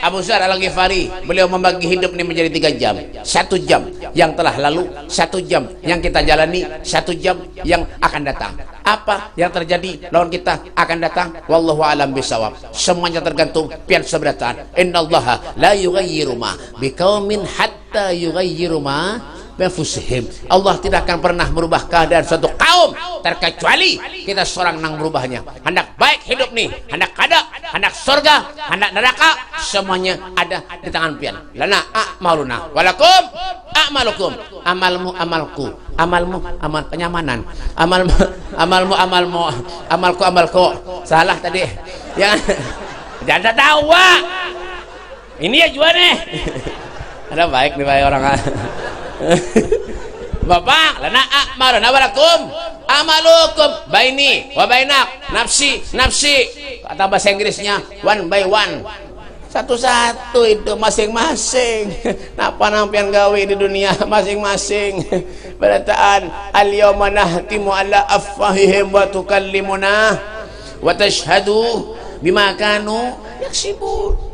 Abu Dzar Al-Ghifari, beliau membagi hidup ini menjadi 3 jam. 1 jam yang telah lalu, 1 jam yang kita jalani, 1 jam yang akan datang. Apa yang terjadi lawan kita akan datang, wallahu alam bisawab. Semuanya tergantung pian seberatan. Innallaha la yughayyiru ma biqaumin hatta yughayyiru ma bifusihim. Allah tidak akan pernah merubah keadaan suatu kaum terkecuali kita seorang nang merubahnya. Hendak baik hidup nih, hendak kada, hendak surga, hendak neraka, semuanya ada di tangan pian. Lana a'maluna walakum a'malukum. Amalmu amalku, amalmu amal kenyamanan, amalmu amalku. Salah tadi. Yang jangan tawa. Ini ya jual nih. Ada baik nih orang. Bapak, lana a'maluna walakum amalukum baini wa bainak nafsi. Kata bahasa Inggrisnya one by one. Satu-satu itu masing-masing. Napa nampian gawe di dunia masing-masing. Berataan al-yawma nahtimu ala afwahihim wa tukallimuna wa tashhadu bima kanu yaksibun.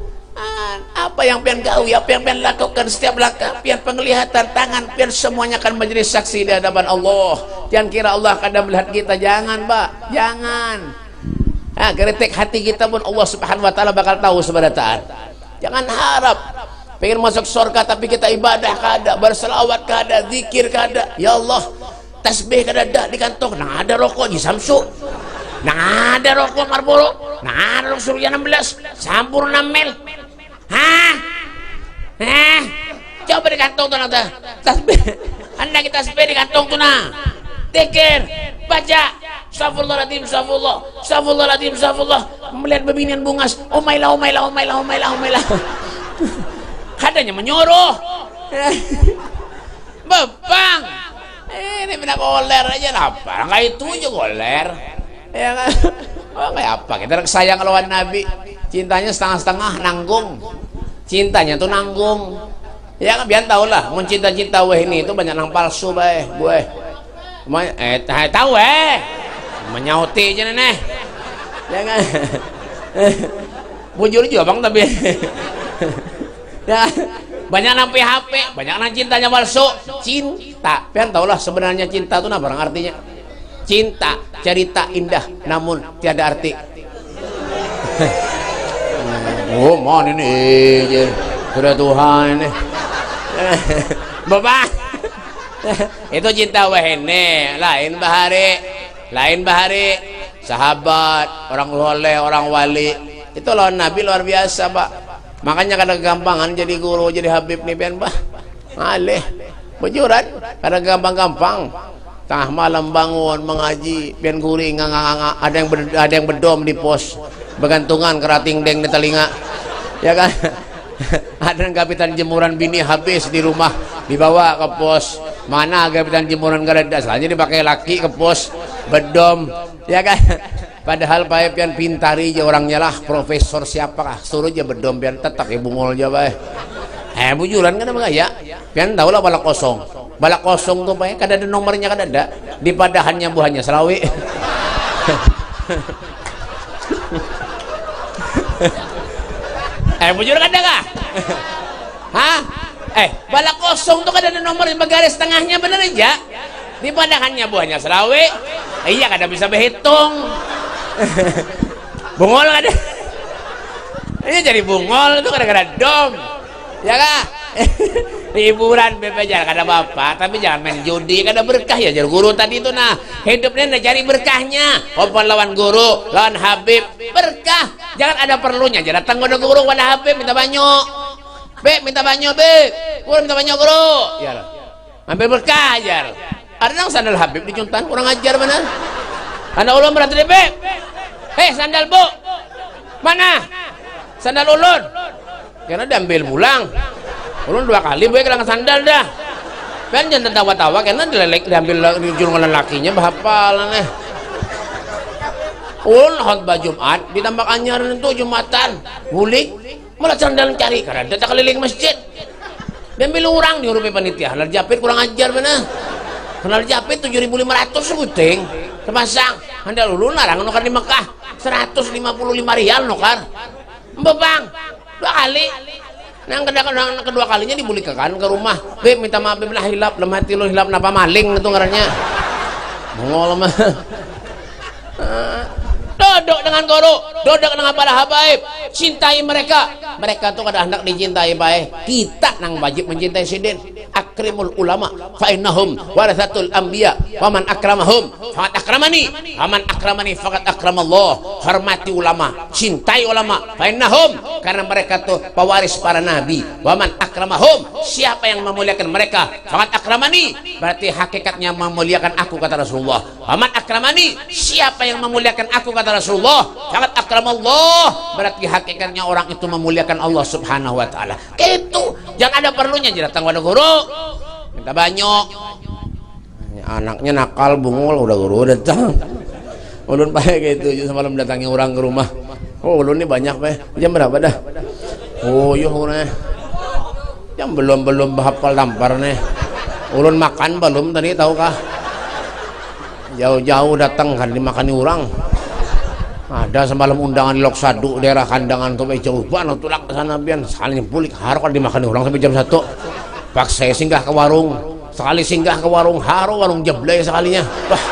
Apa yang pian gawi, apa yang pian lakukan, setiap langkah pian, penglihatan tangan pian, semuanya akan menjadi saksi di hadapan Allah. Jangan kira Allah akan melihat kita, jangan Pak, jangan. Kritik hati kita pun Allah Subhanahu wa taala bakal tahu seberataan. Jangan harap pengen masuk surga tapi kita ibadah kada, berselawat kada, zikir kada. Ya Allah, tasbih kada ada di kantong, nah ada rokok di Samsu. Nah ada rokok Marlboro, nah ada rokok Surya 16, sampur 6 mil. Coba di kantong tuh nanti tasbih, anda kita tasbih di kantong tuh nah, zikir, baca, astagfirullahaladzim, astagfirullah, melihat bebinian bungas, umailah. Kadanya menyuruh, bebang, ini benar goler aja, apa? Nggak itu aja goler. Ya kan? Kayak apa? Kita sayang lawan Nabi, cintanya setengah-setengah, nanggung. Cintanya tuh nanggung. Ya kan, biar tahu lah, mau cinta-cinta ini itu banyak nang palsu bae, gue. Tahu menyauti aja nih. Ya kan? Bujur juga bang tapi. Ya, banyak nang PHP, banyak nang cintanya palsu. Cinta, biar tahu lah sebenarnya cinta itu apa artinya? Cinta, cerita indah namun tiada arti. Oh man ini sudah Tuhan ini. Bapak itu cinta wahene, lain bahari sahabat, orang soleh, orang wali itu lawan Nabi luar biasa Pak. Makanya kadang gampangan jadi guru, jadi habib nih pian Pak. Aleh bujuran kadang gampang-gampang. Tengah malam bangun mengaji pian guring ada yang bedom di pos, bergantungan kerating deng di telinga, ya kan? Ada yang kapitan jemuran bini habis di rumah dibawa ke pos, mana kapitan jemuran garadas aja dipakai laki ke pos bedom, ya kan? Padahal pakai pian pintari aja orangnya lah, profesor siapakah suruh aja bedom pian tetap ya bungol aja bae. Bujuran kan emang ya pian tahu lah balak kosong tuh pak, kada ada nomornya, kada ada di padahannya buahnya selawi. Bujur kada kah? Balak kosong tuh kada ada nomor di garis tengahnya, bener aja di padahannya buahnya selawi. Iya kada bisa berhitung. Bungol kada. Ini jadi bungol itu kada dom, ya kah? Hiburan bebejar kada bapak, tapi jangan main judi, kada berkah ya jar guru tadi itu. Nah hidupnya udah cari berkahnya, kompon lawan guru, lawan habib, berkah. Jangan ada perlunya aja datang ke guru pada habib minta banyak, minta banyak guru minta banyak guru, ya ambil berkah aja. Ada nang sandal habib dicuntan, kurang ajar benar. Anak ulama berarti sandal bu, Mana sandal ulun? Karena diambil pulang. Ulun 2 kali bae kelang sandal dah. Ben jangan tawa-tawa karena diambil junungan lakinya bahapalan. Ulun khotbah Jumat ditambah anyar itu Jumatan. Bulik malah sandal cari karena dia keliling masjid. Diambil orang diurupi panitia. Halar japit kurang ajar bener. Halar japit 7.500 sebuting. Sepasang. Handal ulun larang nukar di Mekah 155 rial nukar. Bang 2 kali. Yang kedua kalinya dibulikakan ke rumah. Beb minta maaf beb lah hilap lemah hati lu hilap napa maling itu ngarannya. Bongol mah. Dodok dengan guru, dodok dengan para habaib, cintai mereka. Mereka tuh kada hendak dicintai baik. Kita nang wajib mencintai sidin. Akrimul ulama fa innahum warathatul anbiya wa man akramahum faqad akramani wa man akramani faqad akramallah. Hormati ulama, cintai ulama fa innahum, karena mereka tuh pewaris para nabi. Wa man akramahum, siapa yang memuliakan mereka faqad akramani, berarti hakikatnya memuliakan aku kata Rasulullah. Wa man akramani, siapa yang memuliakan aku kata Rasulullah faqad akramallah, berarti hakikatnya orang itu memuliakan Allah Subhanahu wa taala. Gitu. Jangan ada perlunya datang pada guru minta banyak. Anaknya nakal bungul udah guru datang. Ulun pakai gitu semalam datangi orang ke rumah. Oh ulun ini banyak pak. Jam berapa dah? Oh iya nih. Jam belum hafal tampar nih. Ulun makan belum tadi tahu kah? Jauh-jauh datang kan dimakani orang. Ada semalam undangan di Loksadu daerah kandangan tuh jauh banget tulak ke sana bian sekali pulik harus kan dimakan orang sampai jam 1. Pak saya singgah ke warung sekali singgah ke warung haru warung jeblay sekalinya. Wah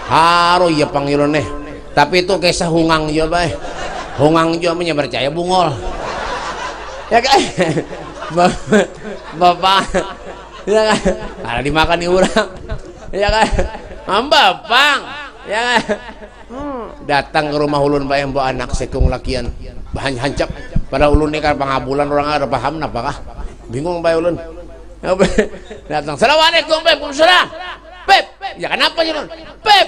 haru ya panggilan nih. Tapi itu kisah hungang juga hungang juga percaya bungol ya kan. Bapak ya kan ada dimakan orang ya kan bapak ya kan. Datang ke rumah ulun bayang bawa anak sekung lakian bahan hancap pada ulun ini kan pengabulan orang ada paham apakah bingung bayang ulun. Datang assalamualaikum beb salam beb ya kenapa ya ulun beb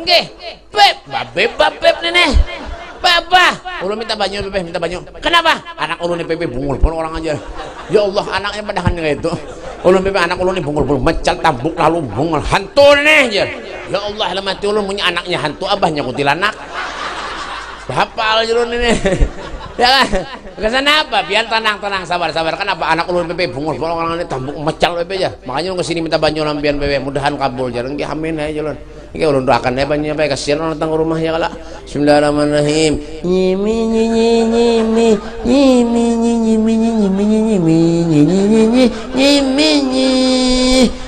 nggih beb babeb nenek baba ulun minta banyu beb minta banyu kenapa anak ulun ini beb bungul pun orang aja ya Allah anaknya padahan kayak itu ulun beb anak ulun ini bungul mecal tabuk lalu bungul hantu nih aja. Ya Allah lemati ulun punya anaknya hantu abahnya kutilanak. Hafal ulun ini. Ya kan? Kesana apa? Biar tenang sabar. Kenapa anak ulun pepe bungul orang ini tambuk mecal pepe aja. Makanya ulun kesini minta banyu lampian pepe mudahan kabul jarang dia amin aja ulun. Iki ulun doakan ya banyak pepe kasihan orang datang ke rumah ya kala. Bismillahirrahmanirrahim.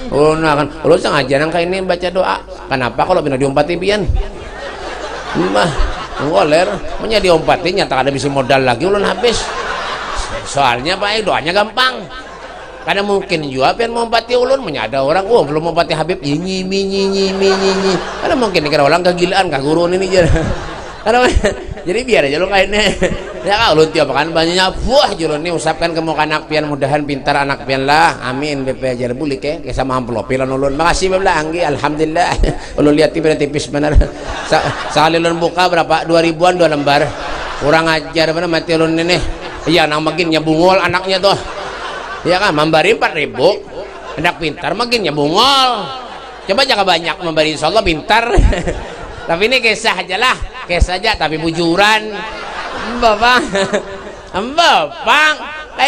Ulun akan ulun sengaja nang kaini baca doa. Kenapa kalau bina diompati pian? Mah ngoler menjadi diompati nyata ada bisa modal lagi ulun habis. Soalnya Pak doanya gampang. Karena mungkin juga pian mompati ulun menyada orang belum mompati Habib nyi. Karena mungkin kira orang kegilaan ka guru ini jadi. Karena jadi biar aja lu kainnya ya kak ulun tiap kan banyaknya buah julun nih usapkan ke muka anak pian mudahan pintar anak pian lah amin BP ajar bulik ya kayak sama amplopilan ulun makasih bebla anggi alhamdulillah ulun lihat tipis benar sekali ulun buka berapa 2000-an 2 lembar kurang ajar benar mati ulun ini iya nang makinnya bungol anaknya tuh ya kan membari 4.000 anak pintar makinnya bungol coba jangan banyak membari insyaallah pintar tapi ini kisah aja lah kisah aja tapi bujuran bapak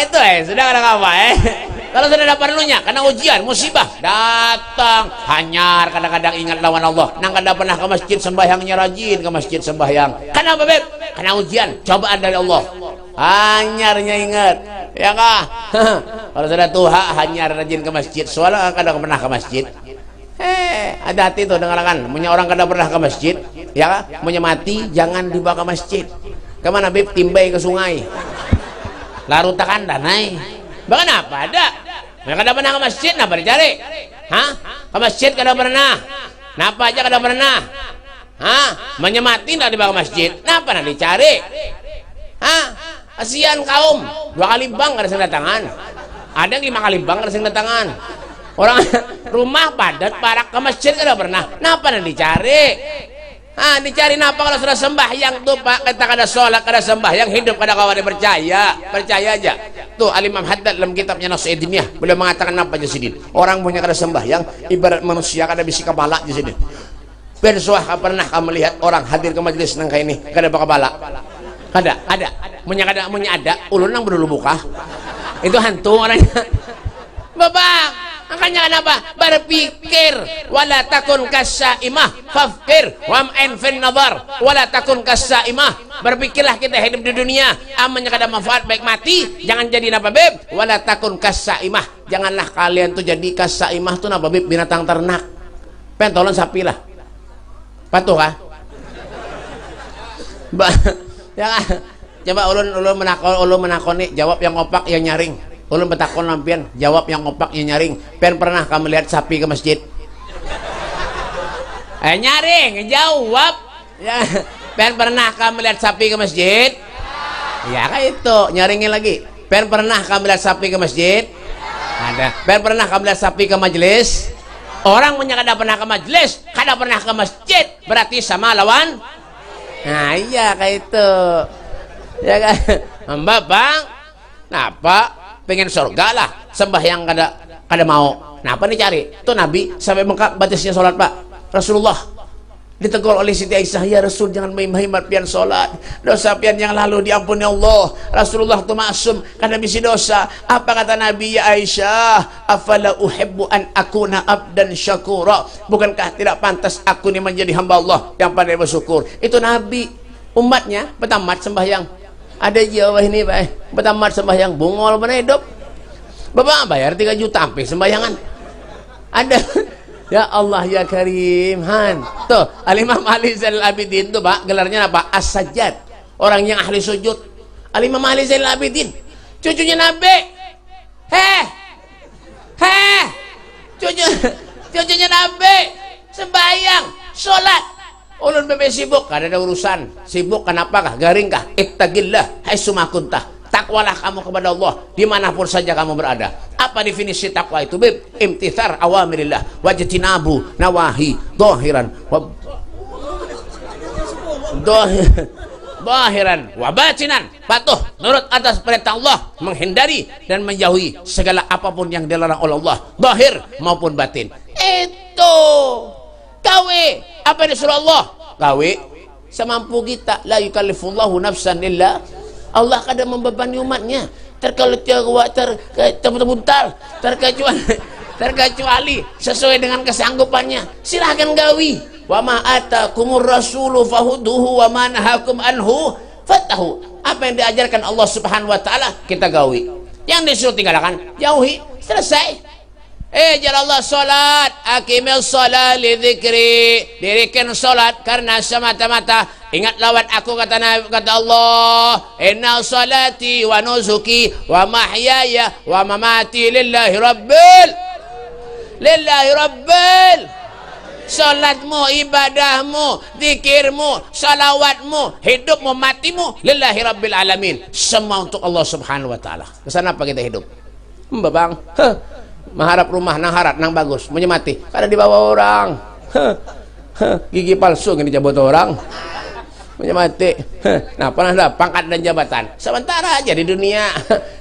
itu sudah kadang apa kalau sudah ada perlunya karena ujian musibah datang hanyar kadang-kadang ingat lawan Allah nang kada pernah ke masjid sembahyangnya rajin ke masjid sembahyang kenapa beb karena ujian cobaan dari Allah hanyarnya ingat ya kah kalau sudah tuha hanyar rajin ke masjid soalnya kadang pernah ke masjid ada hati tuh dengarkan punya orang kada pernah ke masjid ya kah punya mati jangan dibawa ke masjid kemana beb timbai ke sungai larut takan danai bahkan apa ada mereka kada pernah ke masjid napa dicari ke masjid kada pernah napa aja kada pernah menyemati tidak dibawa ke masjid napa nak dicari kasihan kaum 2 kali bang kada sing datangan ada yang 5 kali bang kada sing datangan orang rumah padat parak ke masjid kada pernah napa nak dicari Dicari napa kalau sudah sembahyang tuh Pak, kita kada sholat, kada sembahyang, hidup kada kawan percaya aja. Tuh Al-Imam Haddad dalam kitabnya Nasihat Diniyah beliau mengatakan apa Jasidin, orang punya kada sembahyang ibarat manusia kada bisi kepala Jasidin. Bersuah pernah kamu melihat orang hadir ke majelis nang kayak ini kada bakabala? Kada ada, punya ada, ulun nang berdulu buka. Itu hantu orangnya. Bapak makanya kenapa berpikir wala takun kasaimah fafkir wam'in fin nazar wala takun kasaimah, berpikirlah kita hidup di dunia amannya kada manfaat baik mati, jangan jadi napa beb wala takun kasaimah, janganlah kalian tuh jadi kasaimah tuh napa beb binatang ternak pentolon sapi lah patuh kah ya coba ulun menakoni jawab yang opak yang nyaring. Ulun betakon lampian, jawab yang opak yang nyaring. Pen pernah kamu lihat sapi ke masjid? Nyaring, jawab. Ya, pen pernah kamu lihat sapi ke masjid? Ya kayak itu, nyaringin lagi. Pen pernah kamu lihat sapi ke masjid? Ada. Pen pernah kamu lihat sapi ke majelis? Orang punya kada pernah ke majelis, kada pernah ke masjid, berarti sama lawan. Nah iya kayak itu. Ya kan, Mbak Bang. Napa? Pengen surga lah, sembahyang kada mau. Nah apa nih cari? Tuh Nabi sampai bengkak batasnya sholat Pak. Rasulullah ditegur oleh Siti Aisyah, ya Rasul jangan main-main pian sholat, dosa pian yang lalu diampuni Allah. Rasulullah itu maksum karena bisi dosa. Apa kata Nabi, ya Aisyah, afala uhibbu an akuna abdan syakura, bukankah tidak pantas aku ini menjadi hamba Allah yang pandai bersyukur? Itu Nabi. Umatnya betamat sembahyang. Ada Jawa ini Pak, betamat sembahyang bungol mana hidup. Bapak bayar 3 juta sampai sembayangan. Ada. Ya Allah ya Karim. Tuh Al-Imam Ali Zainal Abidin tuh Pak, gelarnya apa? As-Sajjad. Orang yang ahli sujud. Al-Imam Ali Zainal Abidin, cucunya Nabi. Cucunya Nabi sembahyang, sholat. Ulun bebe sibuk, kada ada urusan. Sibuk kenapa kah? Garing kah? Ittaqillah haitsuma kuntah. Takwalah kamu kepada Allah dimanapun saja kamu berada. Apa definisi takwa itu beb? Imtithar awamirillah wajtinabu nawahi zahiran wa batinan, patuh nurut atas perintah Allah, menghindari dan menjauhi segala apapun yang dilarang oleh Allah, zahir maupun batin. Itu kawe apa yang disuruh Allah, kawe semampu kita. La yukallifullahu nafsan illa, Allah kadang membebani umatnya terkecuali sesuai dengan kesanggupannya. Silahkan gawi. Wa ma atakumur rasulu fahuduhu wa ma nahakum anhu fatahu. Apa yang diajarkan Allah Subhanahu wa taala kita gawi. Yang disuruh tinggalkan jauhi. Selesai. Jalallah salat, akimil salat li dzikri, dirikan salat karena semata-mata ingat lawan aku, kata Allah, inna salati wa nusuki wa mahyaya wa mamati lillahi rabbil. Salatmu, ibadahmu, zikirmu, salawatmu, hidupmu, matimu lillahi rabbil alamin, semua untuk Allah Subhanahu wa taala. Kesana apa kita hidup? Bang, mengharap rumah nang harat nang bagus menyemati kada dibawa orang, gigi palsu yang dijabut orang menyemati. Nah pernah dah pangkat dan jabatan sementara aja di dunia.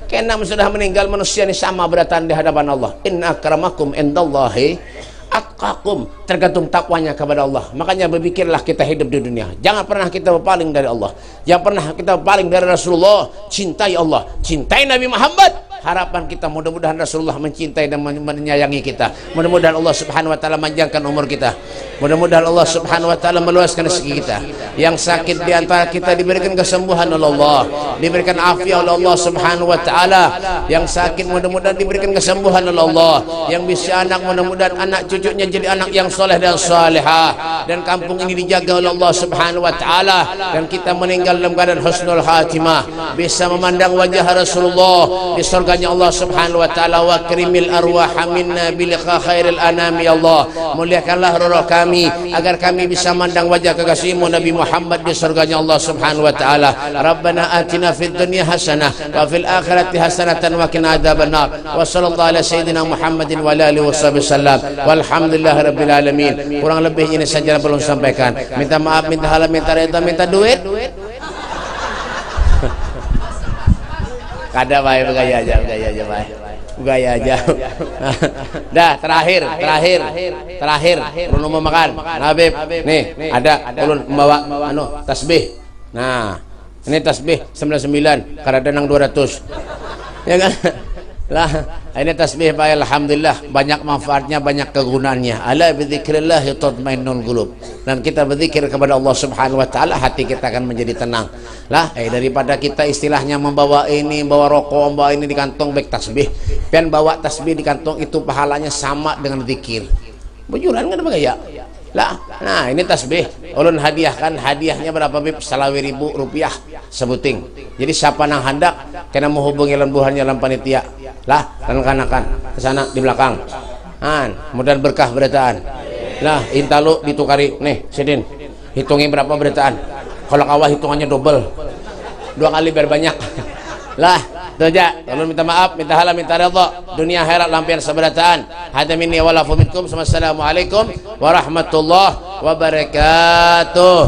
Karena sudah meninggal manusia ini sama beratan di hadapan Allah. Inna akramakum indallahi atqakum, tergantung takwanya kepada Allah. Makanya berpikirlah kita hidup di dunia, jangan pernah kita berpaling dari Allah, jangan pernah kita berpaling dari Rasulullah. Cintai Allah, cintai Nabi Muhammad. Harapan kita mudah-mudahan Rasulullah mencintai dan menyayangi kita. Mudah-mudahan Allah Subhanahu wa taala panjangkan umur kita. Mudah-mudahan Allah Subhanahu wa taala meluaskan rezeki kita. Yang sakit di antara kita diberikan kesembuhan oleh Allah, diberikan afiat oleh Allah Subhanahu wa taala. Yang sakit mudah-mudahan diberikan kesembuhan oleh Allah. Yang bisa anak mudah-mudahan anak cucunya jadi anak yang soleh dan salihah, dan kampung ini dijaga oleh Allah Subhanahu wa taala, dan kita meninggal dalam keadaan husnul khatimah, bisa memandang wajah Rasulullah di surga surganya Allah Subhanahu wa taala. Wa krimil arwah minna biliqa khairil anam ya Allah. Muliakanlah roh kami agar kami bisa mandang wajah kekasihmu Nabi Muhammad di surganya Allah Subhanahu wa taala. Rabbana atina fid dunya hasanah wa fil akhirati hasanatan wa qina adzabannar. Wa sallallahu ala sayyidina Muhammadin wa ala alihi wasallam. Walhamdulillahirabbil alamin. Kurang lebih ini saja yang belum sampaikan. Minta maaf, minta halal, minta reda, minta duit. Kada baik gaya aja baik. Gaya aja. Dah terakhir. Ulun mau makan. Habib, nih ada ulun membawa tasbih. Nah, ini tasbih 99 karena nang 200. Ya kan? Lah, ini tasbih Pak, alhamdulillah banyak manfaatnya, banyak kegunaannya. Ala bidzikrillah tatmainnul qulub. Dan kita berzikir kepada Allah Subhanahu wa taala, hati kita akan menjadi tenang. Lah, daripada kita istilahnya membawa rokok, membawa ini di kantong baik tasbih. Pian bawa tasbih di kantong itu pahalanya sama dengan zikir. Bujuran kan apa gaya? Lah, nah ini tasbih ulun hadiahkan, hadiahnya berapa bib? 1.000 rupiah sebuting. Jadi siapa nang hendak kena menghubungi lembuhannya dalam panitia lah, dan kanakan ke sana di belakang kemudian berkah beritaan lah, intalu ditukari nih sidin, hitungin berapa beritaan, kalau kawah hitungannya double 2 kali biar banyak lah. Saja, ulun minta maaf, minta halal, minta redha, dunia akhirat lampian sabarataan. Hada minni wa lafu minkum. Wassalamualaikum warahmatullahi wabarakatuh.